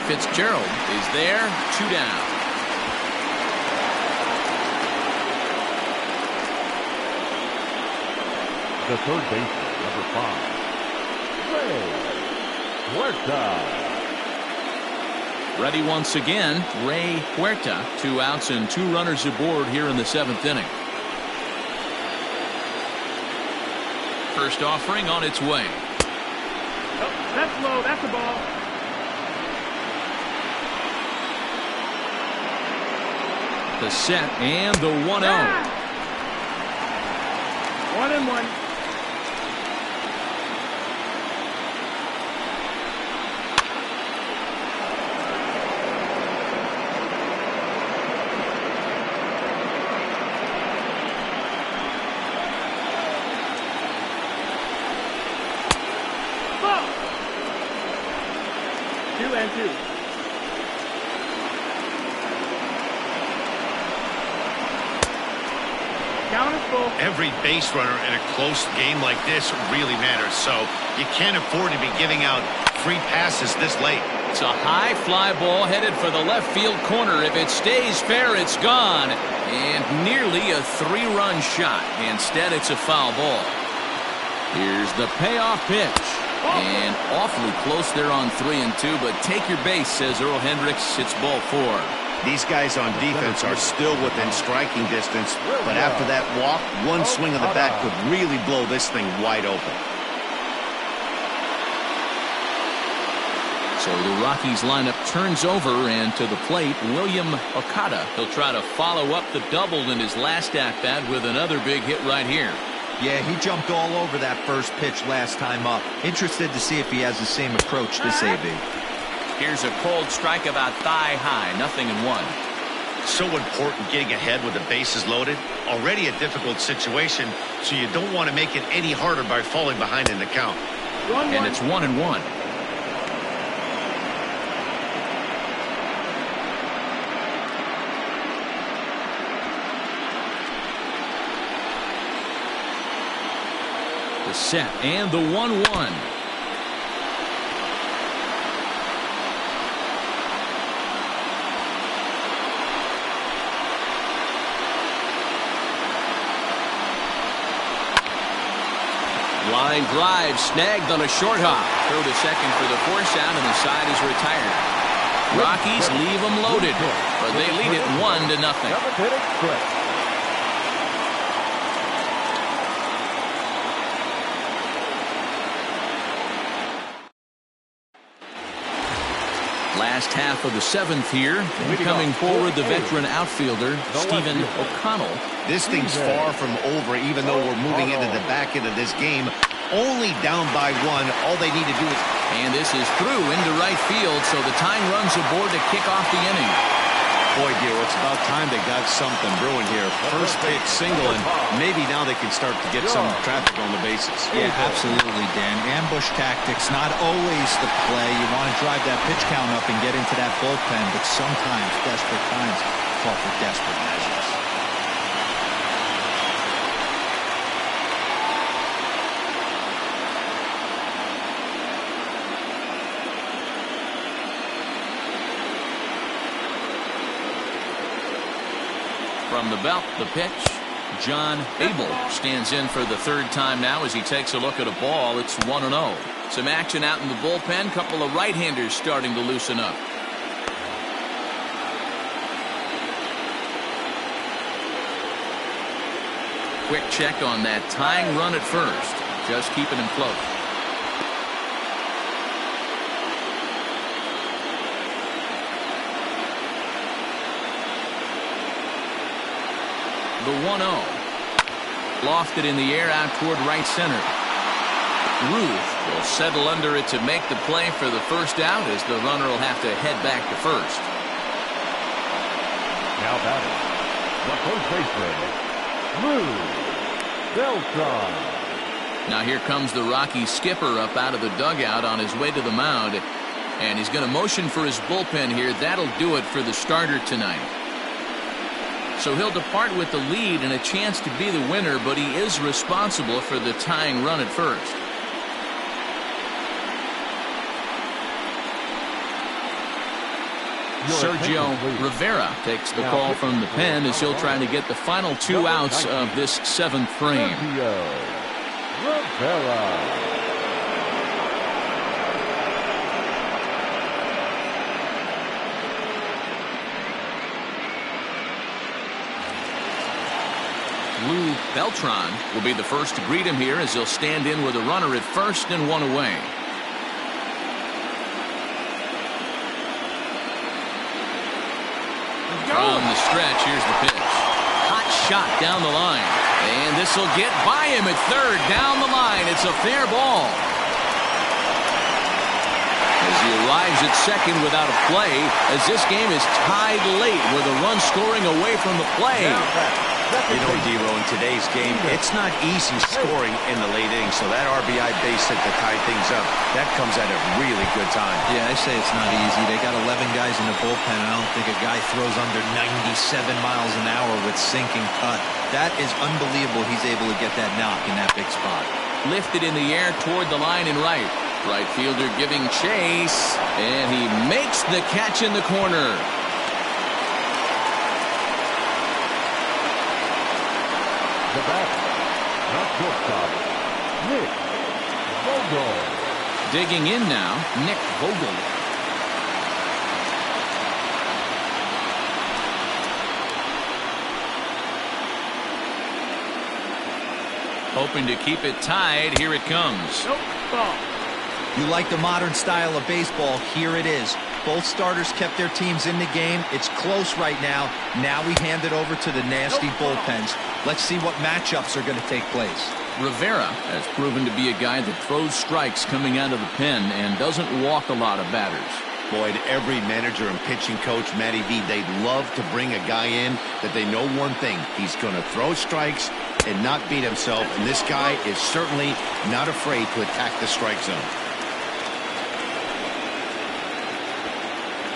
Fitzgerald is there, 2 down. The third baseman, number 5, Ray Huerta. Ready once again, Ray Huerta. 2 outs and 2 runners aboard here in the 7th inning. First offering on its way. Oh, that's low. That's a ball. The set and the 1-0. 1-1. Ball. 2-2. Count is full. Every base runner in a close game like this really matters, so you can't afford to be giving out free passes this late. It's a high fly ball headed for the left field corner. If it stays fair, it's gone. And nearly a 3-run shot. Instead, it's a foul ball. Here's the payoff pitch. And awfully close there on 3-2, but take your base, says Earl Hendricks. It's ball 4. These guys on defense are still within striking distance, but after that walk, one swing of the bat could really blow this thing wide open. So the Rockies lineup turns over, and to the plate, William Okada. He'll try to follow up the double in his last at-bat with another big hit right here. Yeah, he jumped all over that first pitch last time up. Interested to see if he has the same approach this AB. Here's a cold strike about thigh high, 0-1. So important getting ahead with the bases loaded. Already a difficult situation, so you don't want to make it any harder by falling behind in the count. And it's 1-1. The set and the 1-1. Line drive snagged on a short hop. Throw to second for the force out, and the side is retired. Rockies leave them loaded, but they lead it 1-0. Last half of the 7th here. Coming forward, the veteran outfielder, Stephen O'Connell. This thing's far from over, even though we're moving into the back end of this game. Only down by 1. All they need to do is... And this is through into right field, so the tying runs aboard to kick off the inning. Boy, dear, it's about time they got something brewing here. First pitch single, and maybe now they can start to get some traffic on the bases. Yeah, absolutely, Dan. Ambush tactics, not always the play. You want to drive that pitch count up and get into that bullpen, but sometimes desperate times call for desperate measures. From the belt, the pitch. John Abel stands in for the 3rd time now as he takes a look at a ball. It's 1-0. Some action out in the bullpen. Couple of right-handers starting to loosen up. Quick check on that tying run at first. Just keeping him close. The 1-0. Lofted in the air out toward right center. Ruth will settle under it to make the play for the first out, as the runner will have to head back to first. Now batting, the first baseman, Ruth Beltran. Now here comes the Rockies skipper up out of the dugout on his way to the mound. And he's going to motion for his bullpen here. That'll do it for the starter tonight. So he'll depart with the lead and a chance to be the winner, but he is responsible for the tying run at first. Sergio Rivera takes the call from the pen as he'll try to get the final 2 outs of this 7th frame. Lou Beltran will be the first to greet him here as he'll stand in with a runner at first and one away. From the stretch, here's the pitch. Hot shot down the line. And this will get by him at third. Down the line. It's a fair ball. As he arrives at second without a play, as this game is tied late with a run scoring away from the play. You know, D-Row, in today's game, it's not easy scoring in the late innings, so that RBI base hit to tie things up, that comes at a really good time. Yeah, I say it's not easy. They got 11 guys in the bullpen, and I don't think a guy throws under 97 miles an hour with sinking cut. That is unbelievable he's able to get that knock in that big spot. Lifted in the air toward the line and right. Right fielder giving chase, and he makes the catch in the corner. The batter, not shortstop, Nick Vogel. Digging in now, Nick Vogel. Hoping to keep it tied. Here it comes. Nope, ball. You like the modern style of baseball, here it is. Both starters kept their teams in the game. It's close right now. Now we hand it over to the nasty bullpens. Let's see what matchups are going to take place. Rivera has proven to be a guy that throws strikes coming out of the pen and doesn't walk a lot of batters. Boyd, every manager and pitching coach, Matty V, they'd love to bring a guy in that they know one thing. He's going to throw strikes and not beat himself, and this guy is certainly not afraid to attack the strike zone.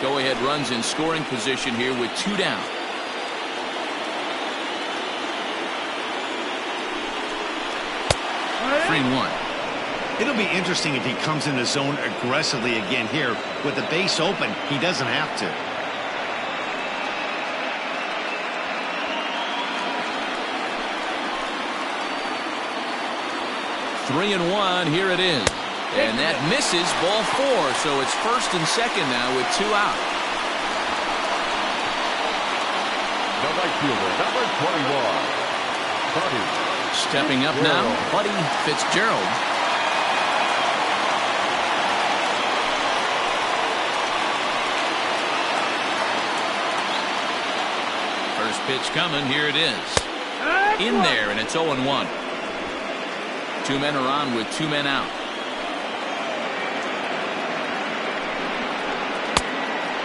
Go-ahead runs in scoring position here with 2 down. Three and 1. It'll be interesting if he comes in the zone aggressively again here. With the base open, he doesn't have to. 3 and 1. Here it is. And that misses, ball 4. So it's first and second now with 2 out. The right fielder, number 21, Buddy. Stepping up now, Buddy Fitzgerald. First pitch coming. Here it is. In there, and it's 0-1. 2 men are on with 2 men out.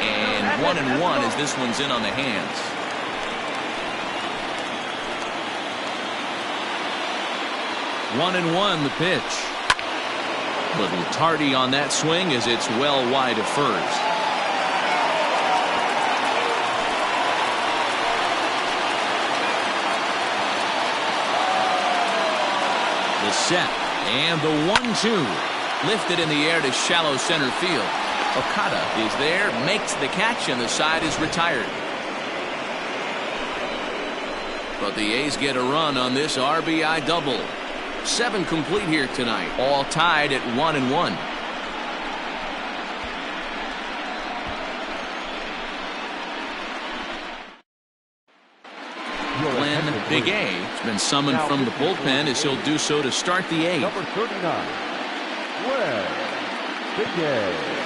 And 1-1 as this one's in on the hands. One and 1 the pitch. Little tardy on that swing as it's well wide of first. The set and the 1-2 lifted in the air to shallow center field. Okada is there, makes the catch, and the side is retired. But the A's get a run on this RBI double. 7 complete here tonight, all tied at 1-1. Glenn Big A has been summoned from the bullpen as he'll do so to start the 8th. Number 39, Glenn Big A.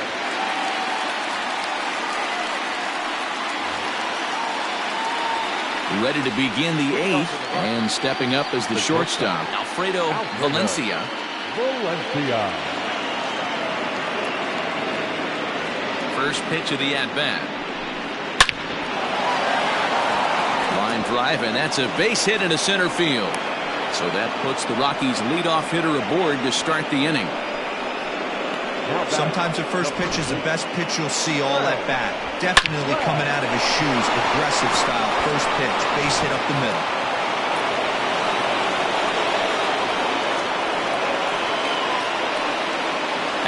Ready to begin the 8th, and stepping up as the shortstop, Alfredo Valencia. First pitch of the at-bat. Line drive, and that's a base hit into center field. So that puts the Rockies' leadoff hitter aboard to start the inning. Sometimes the first pitch is the best pitch you'll see all at bat. Definitely coming out of his shoes, aggressive style. First pitch, base hit up the middle.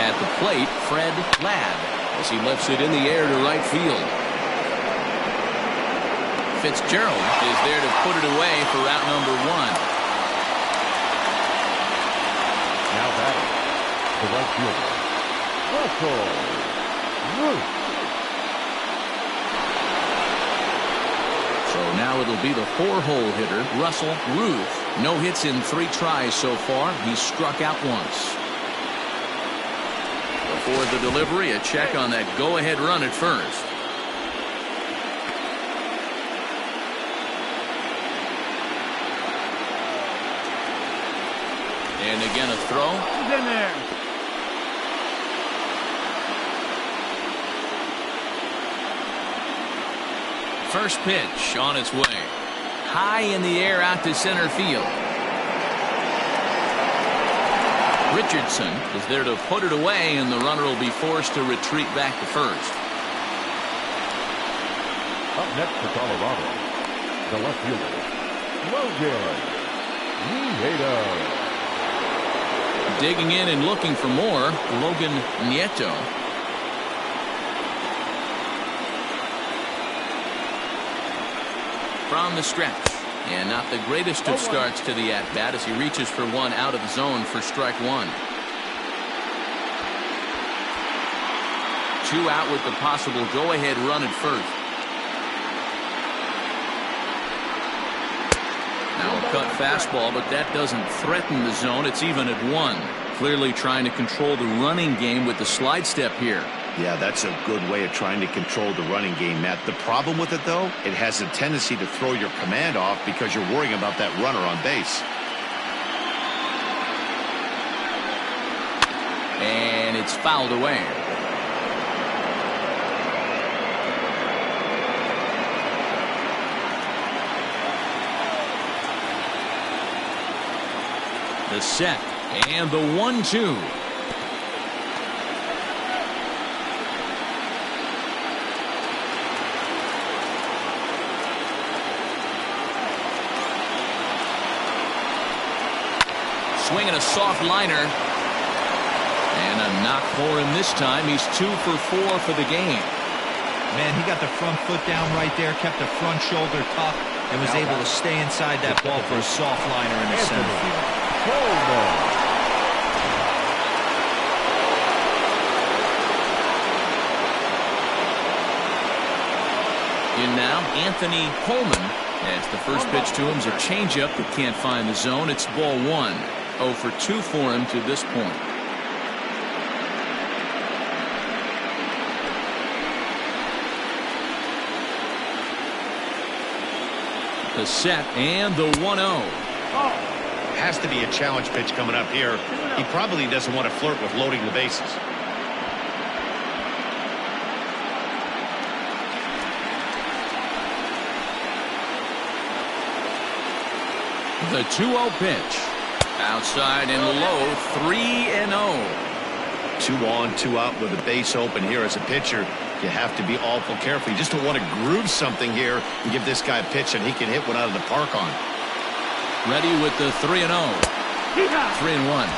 At the plate, Fred Ladd as he lifts it in the air to right field. Fitzgerald is there to put it away for out number 1. Now batting, the right fielder, Russell Root. So now Now it'll be the 4-hole hitter, Russell Ruth. No hits in 3 tries so far. He's struck out once. Before the delivery, a check on that go-ahead run at first. And again a throw. He's in there. First pitch on its way. High in the air out to center field. Richardson is there to put it away, and the runner will be forced to retreat back to first. Up next for Colorado, the left fielder, Logan Nieto. Digging in and looking for more, Logan Nieto. From the stretch, and not the greatest of starts to the at-bat as he reaches for one out of the zone for strike 1. 2 out with the possible go-ahead run at first. Now a cut fastball, but that doesn't threaten the zone. It's even at 1. Clearly trying to control the running game with the slide step here. Yeah, that's a good way of trying to control the running game, Matt. The problem with it, though, it has a tendency to throw your command off because you're worrying about that runner on base. And it's fouled away. The set and the 1-2. Swinging a soft liner. And a knock for him this time. He's 2 for 4 for the game. Man, he got the front foot down right there, kept the front shoulder tucked, and was able to stay inside that ball for a soft liner in the center field. In now, Anthony Coleman, as the first pitch to him is a changeup that can't find the zone. It's ball 1. 0 for 2 for him to this point. The set and the 1-0. Has to be a challenge pitch coming up here. He probably doesn't want to flirt with loading the bases. The 2-0 pitch. Outside and low, 3-0. 2 on, 2 out with a base open here as a pitcher. You have to be awful careful. You just don't want to groove something here and give this guy a pitch and he can hit one out of the park on. Ready with the 3-0. 3-1.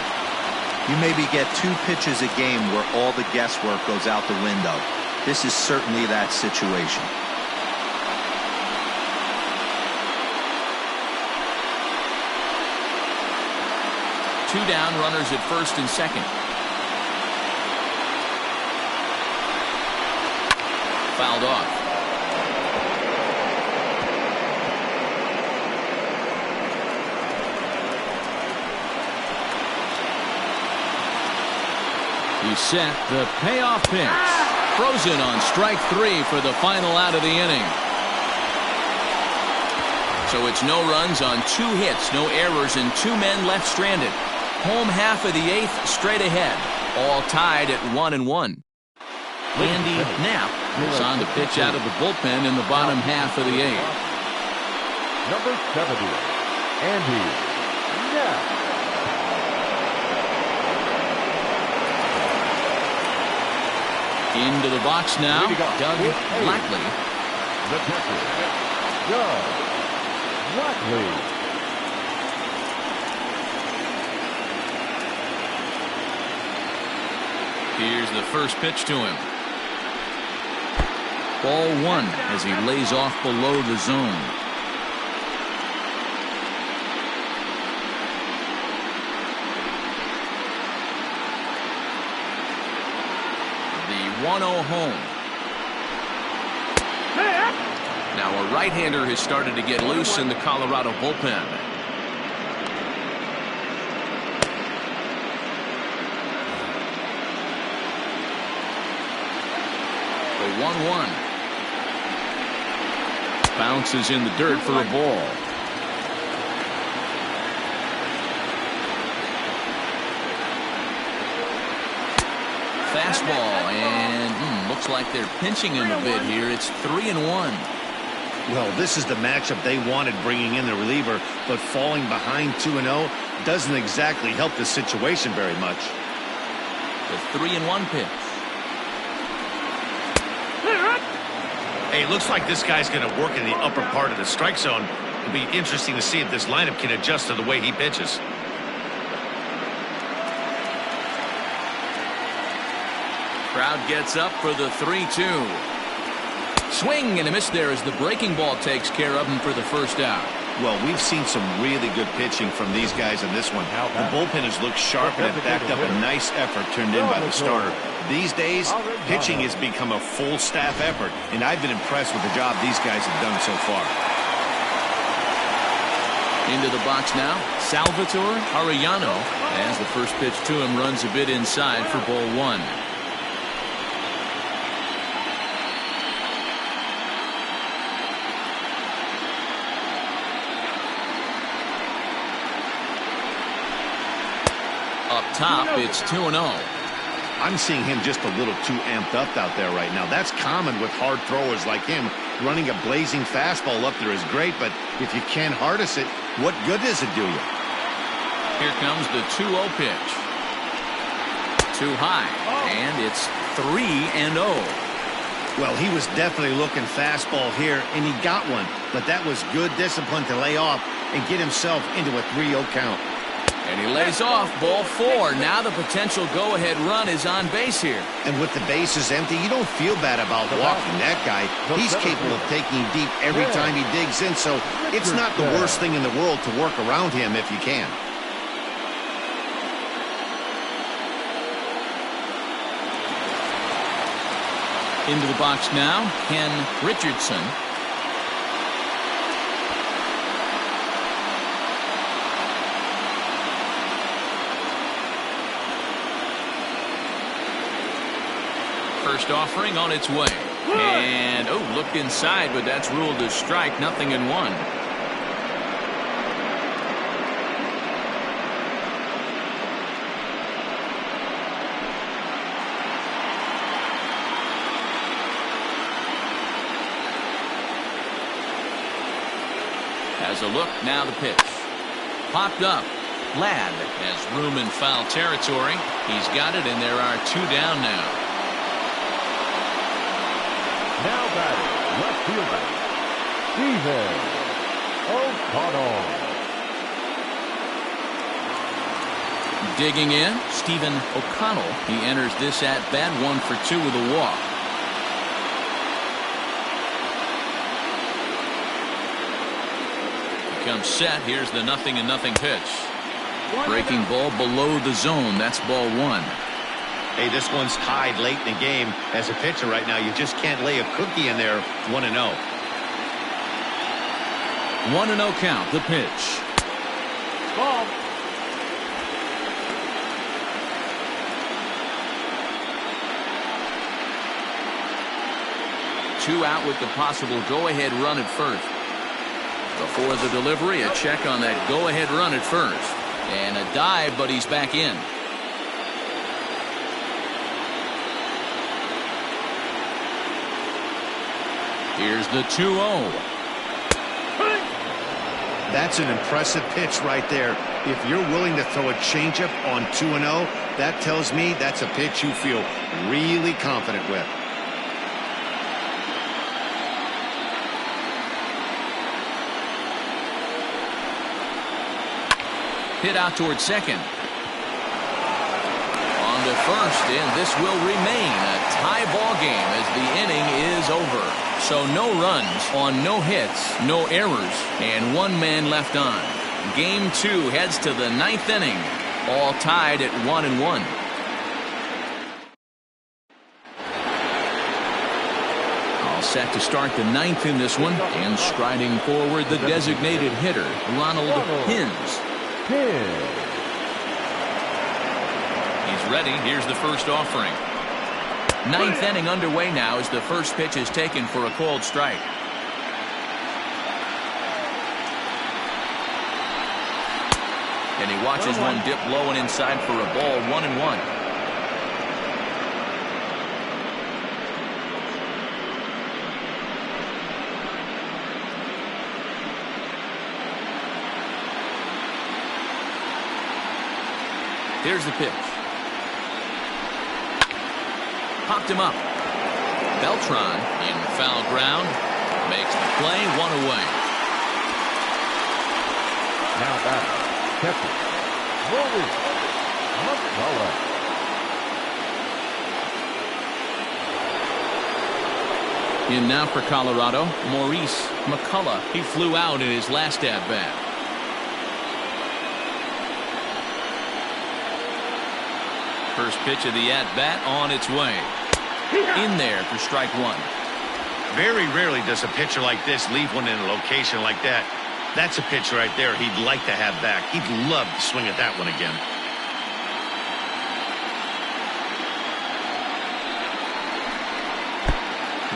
You maybe get 2 pitches a game where all the guesswork goes out the window. This is certainly that situation. 2 down, runners at first and second. Fouled off. He's set the payoff pitch. Frozen on strike 3 for the final out of the inning. So it's no runs on 2 hits, no errors, and 2 men left stranded. Home half of the 8th straight ahead. All tied at 1-1. Andy Knapp is on the pitch out of the bullpen in the bottom half of the 8th. Number 70, Andy Knapp. Into the box now, Doug Blackley. The catcher, Doug Blackley. Here's the first pitch to him. Ball 1 as he lays off below the zone. The 1-0 home. Now a right-hander has started to get loose in the Colorado bullpen. The 1-1. Bounces in the dirt for a ball. Fastball, and looks like they're pinching him a bit here. It's 3-1. Well, this is the matchup they wanted, bringing in the reliever, but falling behind 2-0 doesn't exactly help the situation very much. The 3-1 pitch. Hey, looks like this guy's going to work in the upper part of the strike zone. It'll be interesting to see if this lineup can adjust to the way he pitches. Crowd gets up for the 3-2. Swing and a miss there as the breaking ball takes care of him for the first out. Well, we've seen some really good pitching from these guys in this one. The bullpen has looked sharp and it backed up a nice effort turned in by the starter. These days, pitching has become a full staff effort, and I've been impressed with the job these guys have done so far. Into the box now, Salvatore Arellano, as the first pitch to him runs a bit inside for ball one. Up top, it's 2-0. I'm seeing him just a little too amped up out there right now. That's common with hard throwers like him. Running a blazing fastball up there is great, but if you can't harness it, what good does it do you? Here comes the 2-0 pitch. Too high, and it's 3-0. Well, he was definitely looking fastball here, and he got one, but that was good discipline to lay off and get himself into a 3-0 count. And he lays off ball four. Now the potential go-ahead run is on base here. And with the bases empty, you don't feel bad about walking that guy. He's capable of taking deep every time he digs in, so it's not the worst thing in the world to work around him if you can. Into the box now, Ken Richardson. First offering on its way. And, looked inside, but that's ruled a strike. 0-1. Has a look, now the pitch. Popped up. Ladd has room in foul territory. He's got it, and there are two down now. Now batting, left fielder, Stephen O'Connell. Digging in, Stephen O'Connell. He enters this at bat 1 for 2 with a walk. Comes set. Here's the 0-0 pitch. Breaking ball below the zone. That's ball one. Hey, this one's tied late in the game. As a pitcher right now, you just can't lay a cookie in there. 1-0. 1-0 count. The pitch. Ball. Two out with the possible go-ahead run at first. Before the delivery, a check on that go-ahead run at first. And a dive, but he's back in. Here's the 2-0. That's an impressive pitch right there. If you're willing to throw a changeup on 2-0, that tells me that's a pitch you feel really confident with. Hit out towards second. On to first, and this will remain a tie ball game as the inning is over. So no runs on no hits, no errors, and one man left on. Game 2 heads to the 9th inning, all tied at 1-1. set to start the ninth in this one, and striding forward the designated hitter, Ronald Hins. He's ready. Here's the first offering. Ninth inning underway now as the first pitch is taken for a called strike. And he watches one dip low and inside for a ball, 1-1. Here's the pitch. Popped him up. Beltran in foul ground. Makes the play, one away. Now back. Catcher. Maurice McCullough. In now for Colorado, Maurice McCullough. He flew out in his last at-bat. First pitch of the at-bat on its way. In there for strike one. Very rarely does a pitcher like this leave one in a location like that. That's a pitch right there he'd like to have back. He'd love to swing at that one again.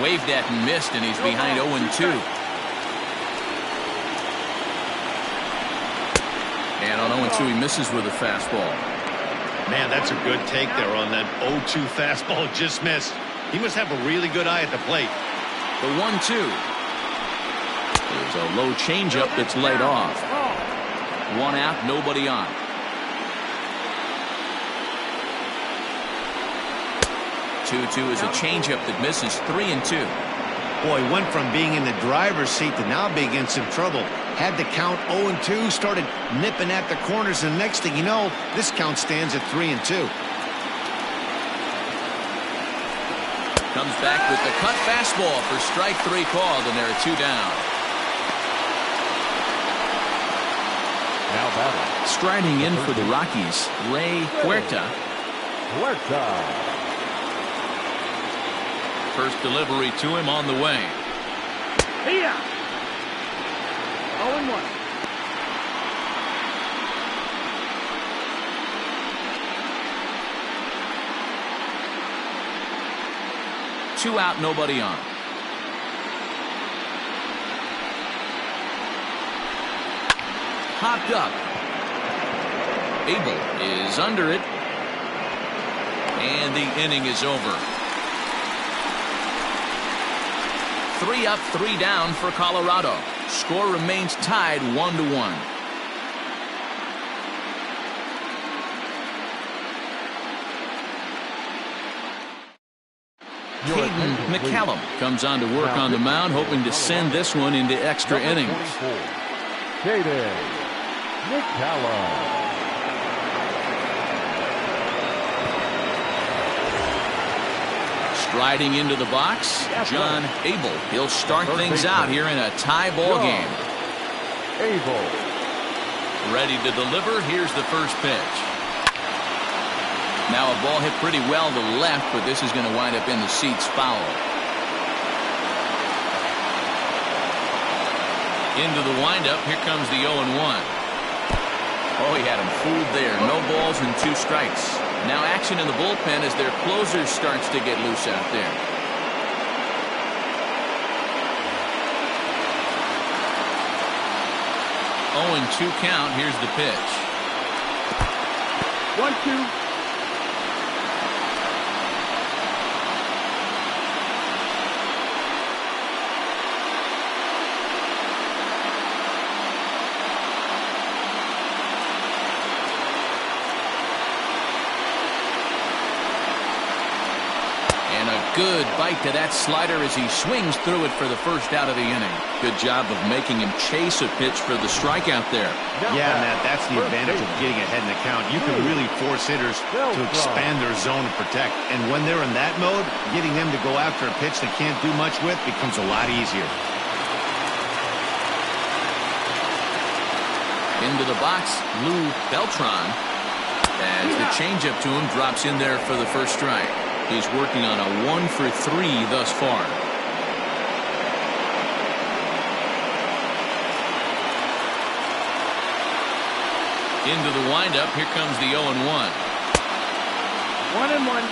Waved at and missed, and he's behind 0-2. And on 0-2, he misses with a fastball. Man, that's a good take there on that 0-2 fastball. Just missed. He must have a really good eye at the plate. The 1-2. There's a low changeup that's laid off. One out, nobody on. 2-2 is a changeup that misses. 3-2. Boy, went from being in the driver's seat to now being in some trouble. Had the count 0-2, started nipping at the corners, and the next thing you know, this count stands at 3-2. Comes back with the cut fastball for strike three called, and there are two down. Now batting. Striding in for the Rockies, Ray Huerta. First delivery to him on the way. Here. 0-1. Two out, nobody on. Hopped up. Abel is under it. And the inning is over. 3 up, 3 down for Colorado. Score remains tied 1-1. Caden McCallum comes on to work on the mound, hoping to send this one into extra innings. Caden McCallum. Striding into the box, John Abel. He'll start things out here in a tie ball game. Abel. Ready to deliver. Here's the first pitch. Now a ball hit pretty well to left, but this is going to wind up in the seats foul. Into the windup. Here comes the 0-1. Oh, he had him fooled there. No balls and 2 strikes. Now action in the bullpen as their closer starts to get loose out there. Oh, and 2 count. Here's the pitch. 1-2. Good bite to that slider as he swings through it for the first out of the inning. Good job of making him chase a pitch for the strikeout there. Yeah, Matt, that's the advantage of getting ahead in the count. You can really force hitters to expand their zone and protect. And when they're in that mode, getting them to go after a pitch they can't do much with becomes a lot easier. Into the box, Lou Beltran. As the changeup to him drops in there for the first strike. He's working on a 1 for 3 thus far. Into the windup. Here comes the 0-1. 1-1.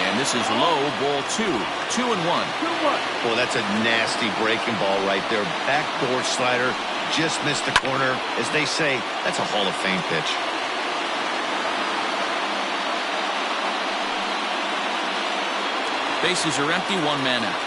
And this is low, ball 2. 2-1. 2-1. Well, that's a nasty breaking ball right there. Backdoor slider, just missed the corner. As they say, that's a Hall of Fame pitch. Bases are empty, one man out.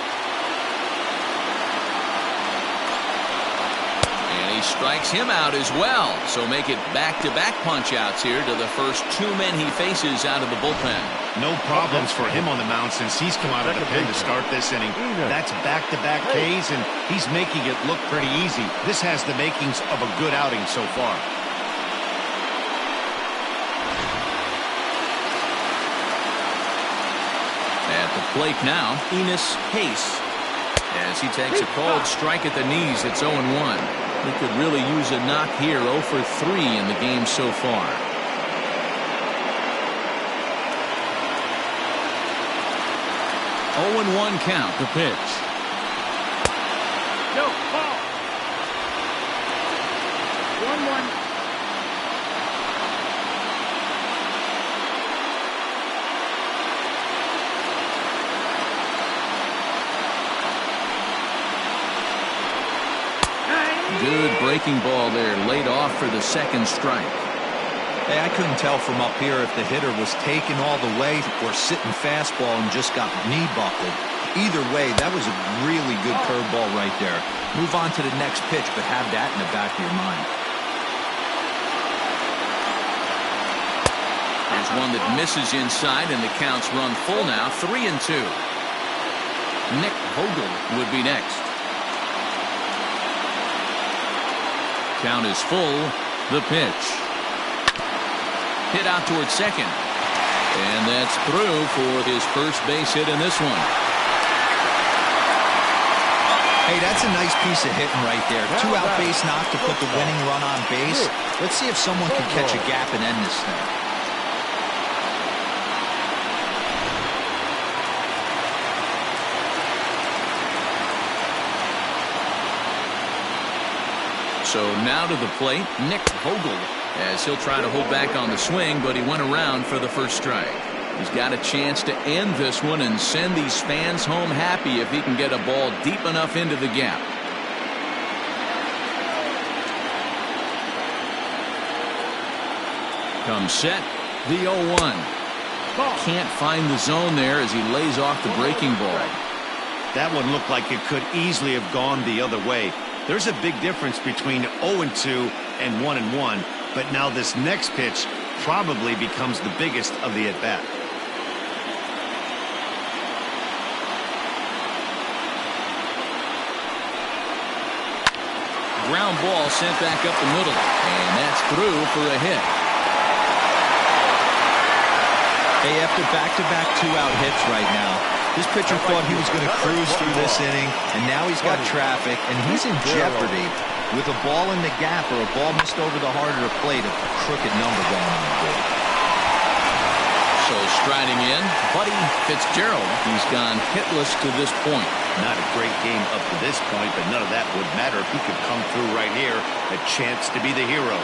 And he strikes him out as well. So make it back-to-back punch-outs here to the first 2 men he faces out of the bullpen. No problems for him on the mound since he's come out of the pen to start this inning. That's back-to-back Ks, and he's making it look pretty easy. This has the makings of a good outing so far. At the plate now, Enos Pace. As he takes a called strike at the knees, it's 0-1. He could really use a knock here. 0 for 3 in the game so far. 0-1 count, the pitch. No, ball. 1-1. Good breaking ball there, laid off for the second strike. Hey, I couldn't tell from up here if the hitter was taken all the way or sitting fastball and just got knee buckled. Either way, that was a really good curveball right there. Move on to the next pitch, but have that in the back of your mind. Here's one that misses inside, and the count's run full now, 3-2. Nick Vogel would be next. Count is full. The pitch. Hit out towards second. And that's through for his first base hit in this one. Hey, that's a nice piece of hitting right there. 2 out base knock to put the winning run on base. Let's see if someone can catch a gap and end this thing. So now to the plate, Nick Vogel, as he'll try to hold back on the swing, but he went around for the first strike. He's got a chance to end this one and send these fans home happy if he can get a ball deep enough into the gap. Comes set, the 0-1. Can't find the zone there as he lays off the breaking ball. That one looked like it could easily have gone the other way. There's a big difference between 0-2 and 1-1, but now this next pitch probably becomes the biggest of the at-bat. Ground ball sent back up the middle, and that's through for a hit. Hey, after back-to-back 2-out hits right now, this pitcher thought he was going to cruise through this inning, and now he's got traffic, and he's in jeopardy with a ball in the gap or a ball missed over the heart of the plate, a crooked number going on the board. So striding in, Buddy Fitzgerald. He's gone hitless to this point. Not a great game up to this point, but none of that would matter if he could come through right here. A chance to be the hero.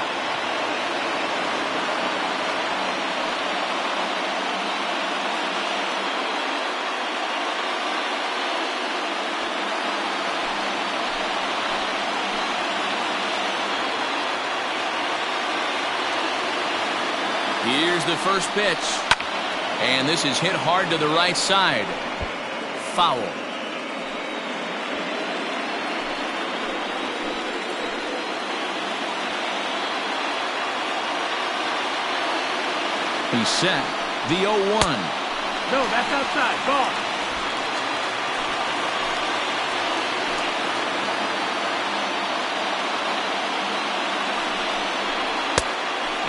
Here's the first pitch. And this is hit hard to the right side. Foul. He's set. The 0-1. No, that's outside. Ball.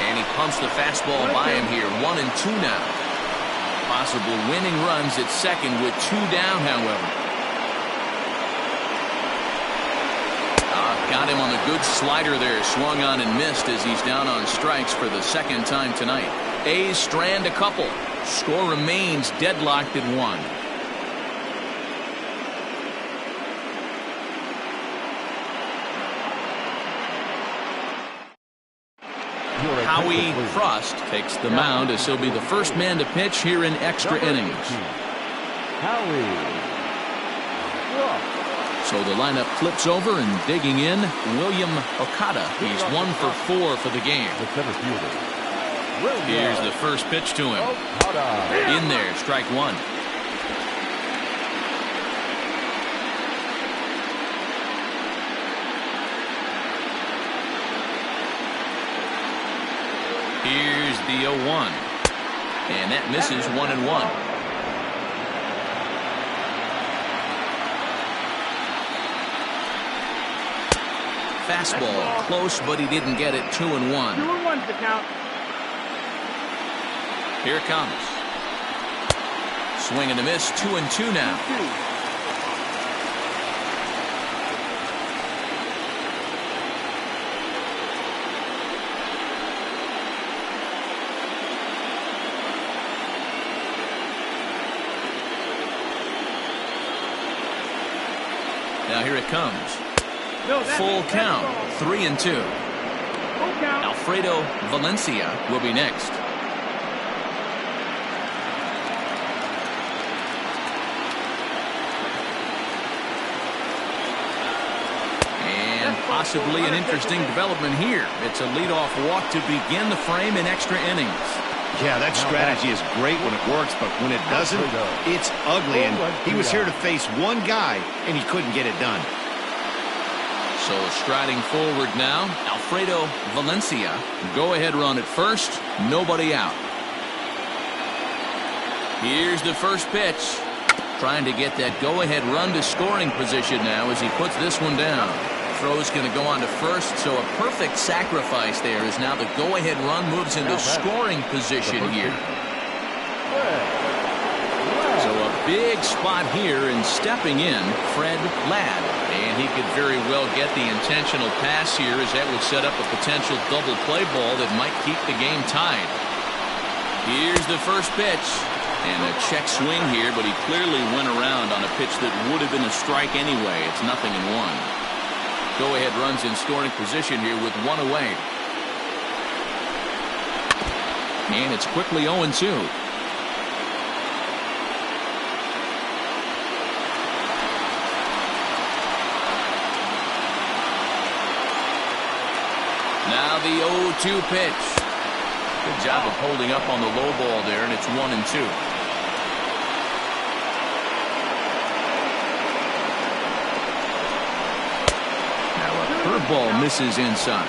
And he pumps the fastball by him here. 1-2 now. Possible winning runs at second with 2 down, however. Got him on a good slider there. Swung on and missed as he's down on strikes for the second time tonight. A's strand a couple. Score remains deadlocked at 1. Howie Frost takes the mound as he'll be the first man to pitch here in extra innings. Howie Frost. So the lineup flips over and digging in, William Okada. He's 1 for 4 for the game. The center fielder. Here's the first pitch to him. Okada. In there, strike one. Here's the 0-1. And that misses 1-1. Fastball close, but he didn't get it. 2-1. 2-1's the count. Here it comes. Swing and a miss. 2-2 now. 2-2. Now here it comes. No, that's Full it. count. That's 3-2. Full count. Alfredo Valencia will be next. And possibly an interesting development here. It's a leadoff walk to begin the frame in extra innings. Yeah, that strategy is great when it works, but when it doesn't, it's ugly. And he was here to face one guy, and he couldn't get it done. So striding forward now, Alfredo Valencia. Go-ahead run at first, nobody out. Here's the first pitch. Trying to get that go-ahead run to scoring position now as he puts this one down. Throw's going to go on to first, so a perfect sacrifice there as now the go-ahead run moves into scoring position here. So a big spot here, and stepping in, Fred Ladd. And he could very well get the intentional pass here, as that would set up a potential double play ball that might keep the game tied. Here's the first pitch. And a check swing here, but he clearly went around on a pitch that would have been a strike anyway. It's 0-1. Go-ahead runs in scoring position here with one away. And it's quickly 0-2. Now the 0-2 pitch. Good job of holding up on the low ball there, and it's 1-2. Now a curveball misses inside.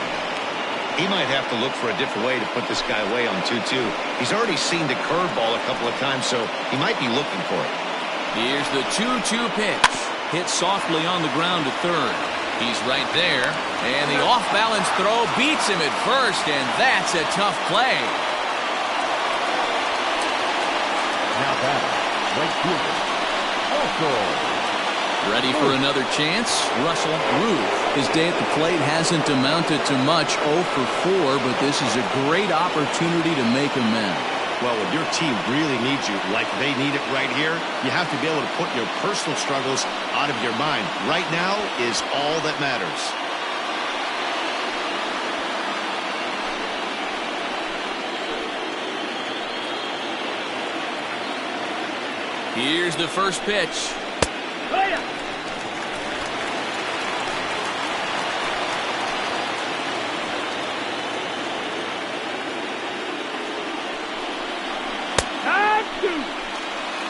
He might have to look for a different way to put this guy away on 2-2. He's already seen the curveball a couple of times, so he might be looking for it. Here's the 2-2 pitch. Hit softly on the ground to third. He's right there, and the off-balance throw beats him at first, and that's a tough play. Now that right fielder. Also. Ready for another chance? Russell Ruth. His day at the plate hasn't amounted to much, 0 for 4, but this is a great opportunity to make amends. Well, when your team really needs you, like they need it right here, you have to be able to put your personal struggles out of your mind. Right now is all that matters. Here's the first pitch.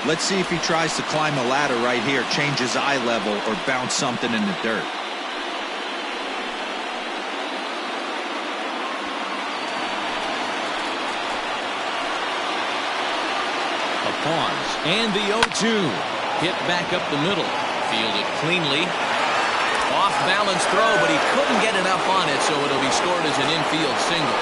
Let's see if he tries to climb a ladder right here, change his eye level, or bounce something in the dirt. A pause, and the 0-2. Hit back up the middle. Fielded cleanly. Off-balance throw, but he couldn't get enough on it, so it'll be scored as an infield single.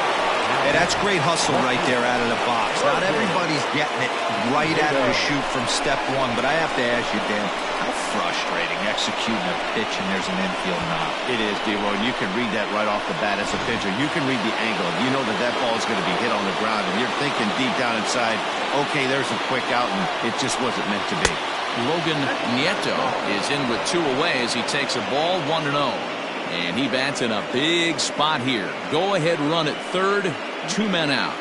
Hey, that's great hustle right there out of the box. Not everybody's getting it right out of the chute from step one, but I have to ask you, Dan, how frustrating executing a pitch and there's an infield knock. It is, D-Roy, and you can read that right off the bat as a pitcher. You can read the angle. You know that that ball is going to be hit on the ground, and you're thinking deep down inside, okay, there's a quick out, and it just wasn't meant to be. Logan Nieto is in with 2 away as he takes a ball 1-0. And he bats in a big spot here. Go ahead run at third, 2 men out.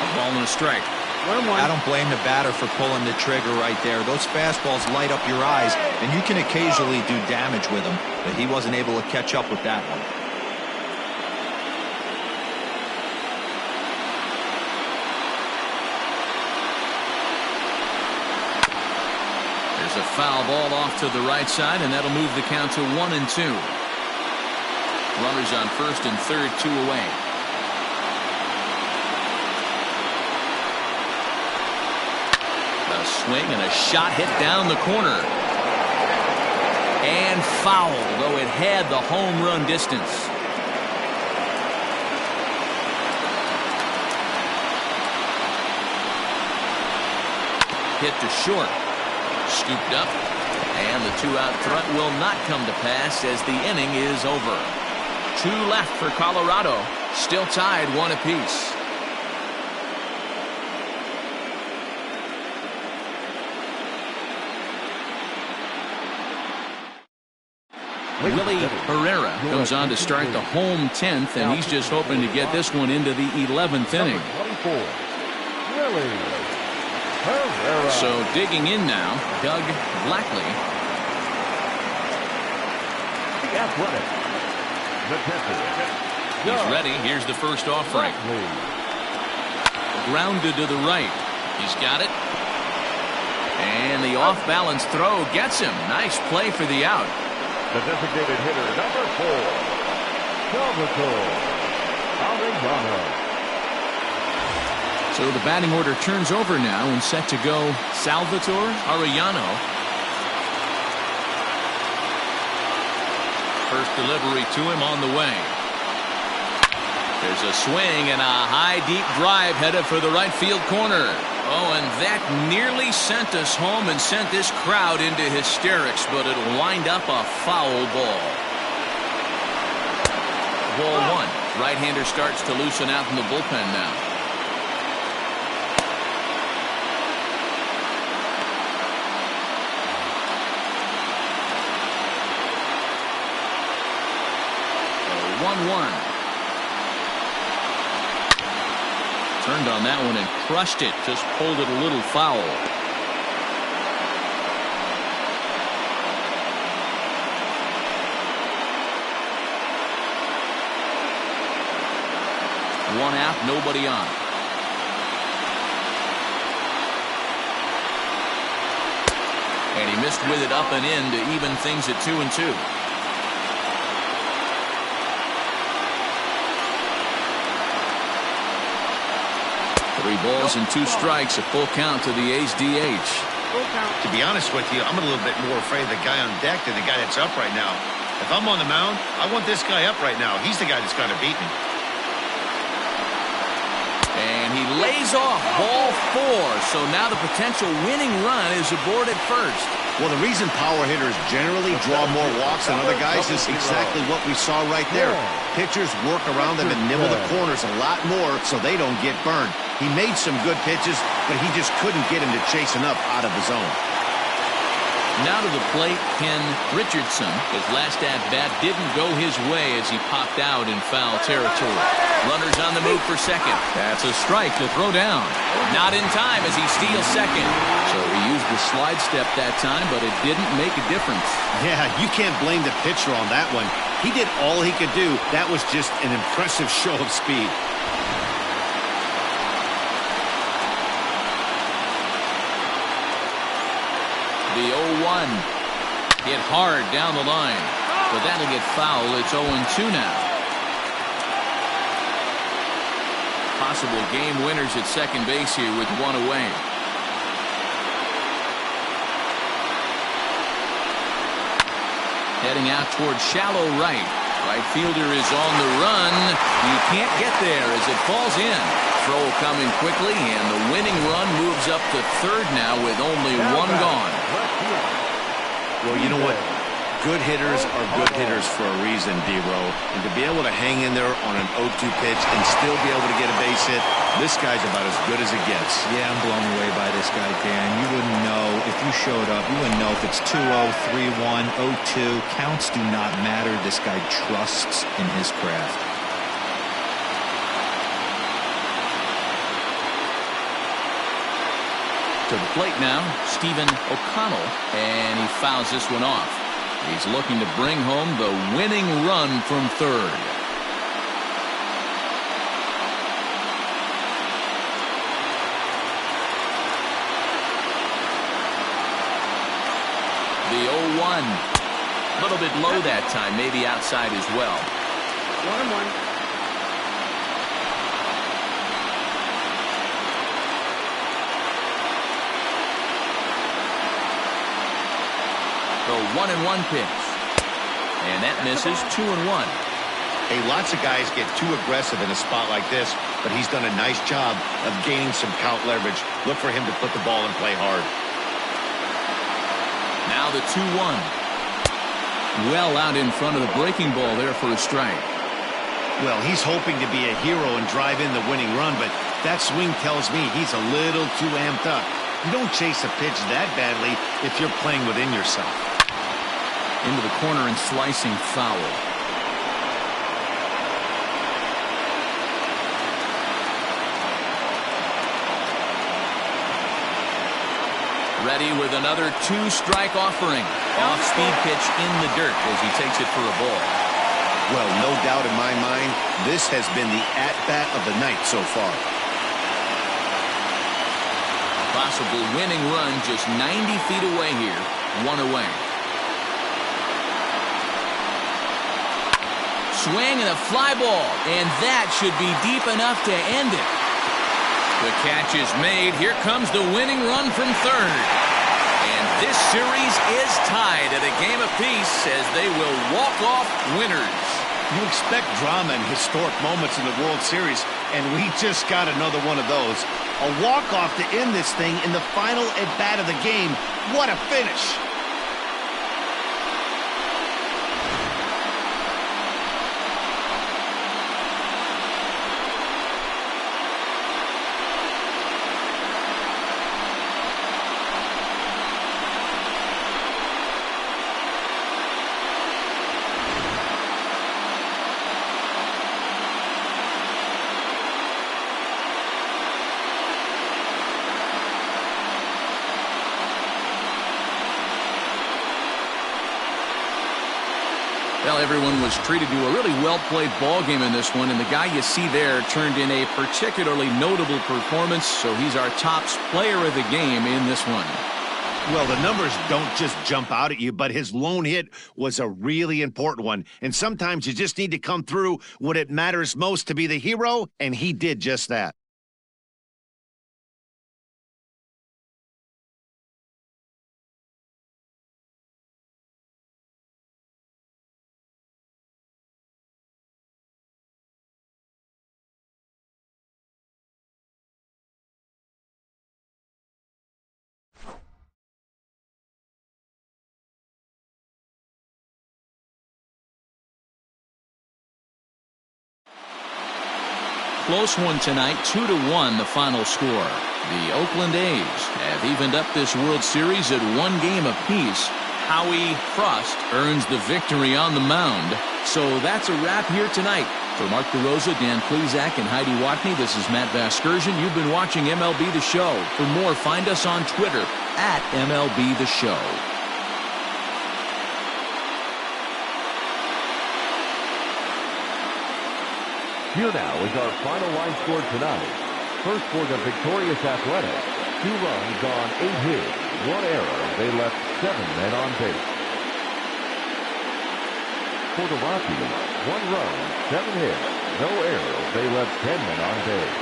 A ball and a strike. I don't blame the batter for pulling the trigger right there. Those fastballs light up your eyes, and you can occasionally do damage with them, but he wasn't able to catch up with that one. There's a foul ball off to the right side, and that'll move the count to 1-2. Runners on first and third, 2 away. A swing and a shot hit down the corner. And foul, though it had the home run distance. Hit to short. Scooped up. And the 2-out threat will not come to pass as the inning is over. 2 left for Colorado. Still tied 1 apiece. Willie Herrera goes on to start the home 10th, and he's just hoping to get this one into the 11th inning. So digging in now, Doug Blackley. The Athletic. The pitcher. He's ready. Here's the first offering. Grounded to the right. He's got it. And the off-balance throw gets him. Nice play for the out. The designated hitter, number 4, Salvatore Arellano. So the batting order turns over now and set to go Salvatore Arellano. First delivery to him on the way. There's a swing and a high deep drive headed for the right field corner. Oh, and that nearly sent us home and sent this crowd into hysterics, but it'll wind up a foul ball. Ball 1. Right-hander starts to loosen out in the bullpen now. So 1-1. Turned on that one and crushed it. Just pulled it a little foul. One out, nobody on. And he missed with it up and in to even things at 2-2. 3 balls and 2 strikes, a full count to the A's DH. To be honest with you, I'm a little bit more afraid of the guy on deck than the guy that's up right now. If I'm on the mound, I want this guy up right now. He's the guy that's got to beat me. And he lays off ball 4. So now the potential winning run is aboard at first. Well, the reason power hitters generally draw more walks than other guys is exactly what we saw right there. Pitchers work around them and nibble the corners a lot more so they don't get burned. He made some good pitches, but he just couldn't get him to chase enough out of the zone. Now to the plate, Ken Richardson. His last at-bat didn't go his way as he popped out in foul territory. Runners on the move for second. That's a strike to throw down. Not in time as he steals second. So he used the slide step that time, but it didn't make a difference. Yeah, you can't blame the pitcher on that one. He did all he could do. That was just an impressive show of speed. The 0-1 hit hard down the line, but that'll get foul. It's 0-2 now. Possible game winners at second base here with 1 away. Heading out towards shallow right. Right fielder is on the run. You can't get there as it falls in. Throw coming quickly, and the winning run moves up to third now with only 1 gone. Well, you know what? Good hitters are good hitters for a reason, D-Ro. And to be able to hang in there on an 0-2 pitch and still be able to get a base hit, this guy's about as good as it gets. Yeah, I'm blown away by this guy, Dan. You wouldn't know if you showed up. You wouldn't know if it's 2-0, 3-1, 0-2. Counts do not matter. This guy trusts in his craft. To the plate now, Stephen O'Connell, and he fouls this one off. He's looking to bring home the winning run from third. The 0-1. A little bit low that time, maybe outside as well. 1-1. The 1-1 pitch. And that misses. 2-1. Hey, lots of guys get too aggressive in a spot like this, but he's done a nice job of gaining some count leverage. Look for him to put the ball and play hard. Now the 2-1. Well out in front of the breaking ball there for a strike. Well, he's hoping to be a hero and drive in the winning run, but that swing tells me he's a little too amped up. You don't chase a pitch that badly if you're playing within yourself. Into the corner and slicing foul. Ready with another two-strike offering. Off-speed pitch in the dirt as he takes it for a ball. Well, no doubt in my mind, this has been the at-bat of the night so far. Possible winning run just 90 feet away here. One away. Swing and a fly ball, and that should be deep enough to end it. The catch is made. Here comes the winning run from third. And this series is tied at a game apiece as they will walk off winners. You expect drama and historic moments in the World Series, and we just got another one of those. A walk-off to end this thing in the final at-bat of the game. What a finish! Well, everyone was treated to a really well-played ball game in this one, and the guy you see there turned in a particularly notable performance, so he's our top player of the game in this one. Well, the numbers don't just jump out at you, but his lone hit was a really important one, and sometimes you just need to come through when it matters most to be the hero, and he did just that. Close one tonight, 2-1 the final score. The Oakland A's have evened up this World Series at one game apiece. Howie Frost earns the victory on the mound. So that's a wrap here tonight. For Mark DeRosa, Dan Plezak, and Heidi Watney, this is Matt Vasgersian. You've been watching MLB The Show. For more, find us on Twitter at MLB The Show. Here now is our final line score tonight. First for the victorious Athletics, 2 runs on 8 hits, 1 error. They left 7 men on base. For the Rockies, 1 run, 7 hits, no errors. They left 10 men on base.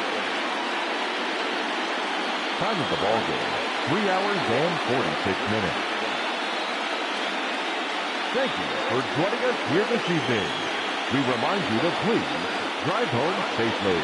Time of the ball game, 3 hours and 46 minutes. Thank you for joining us here this evening. We remind you to please drive home safely.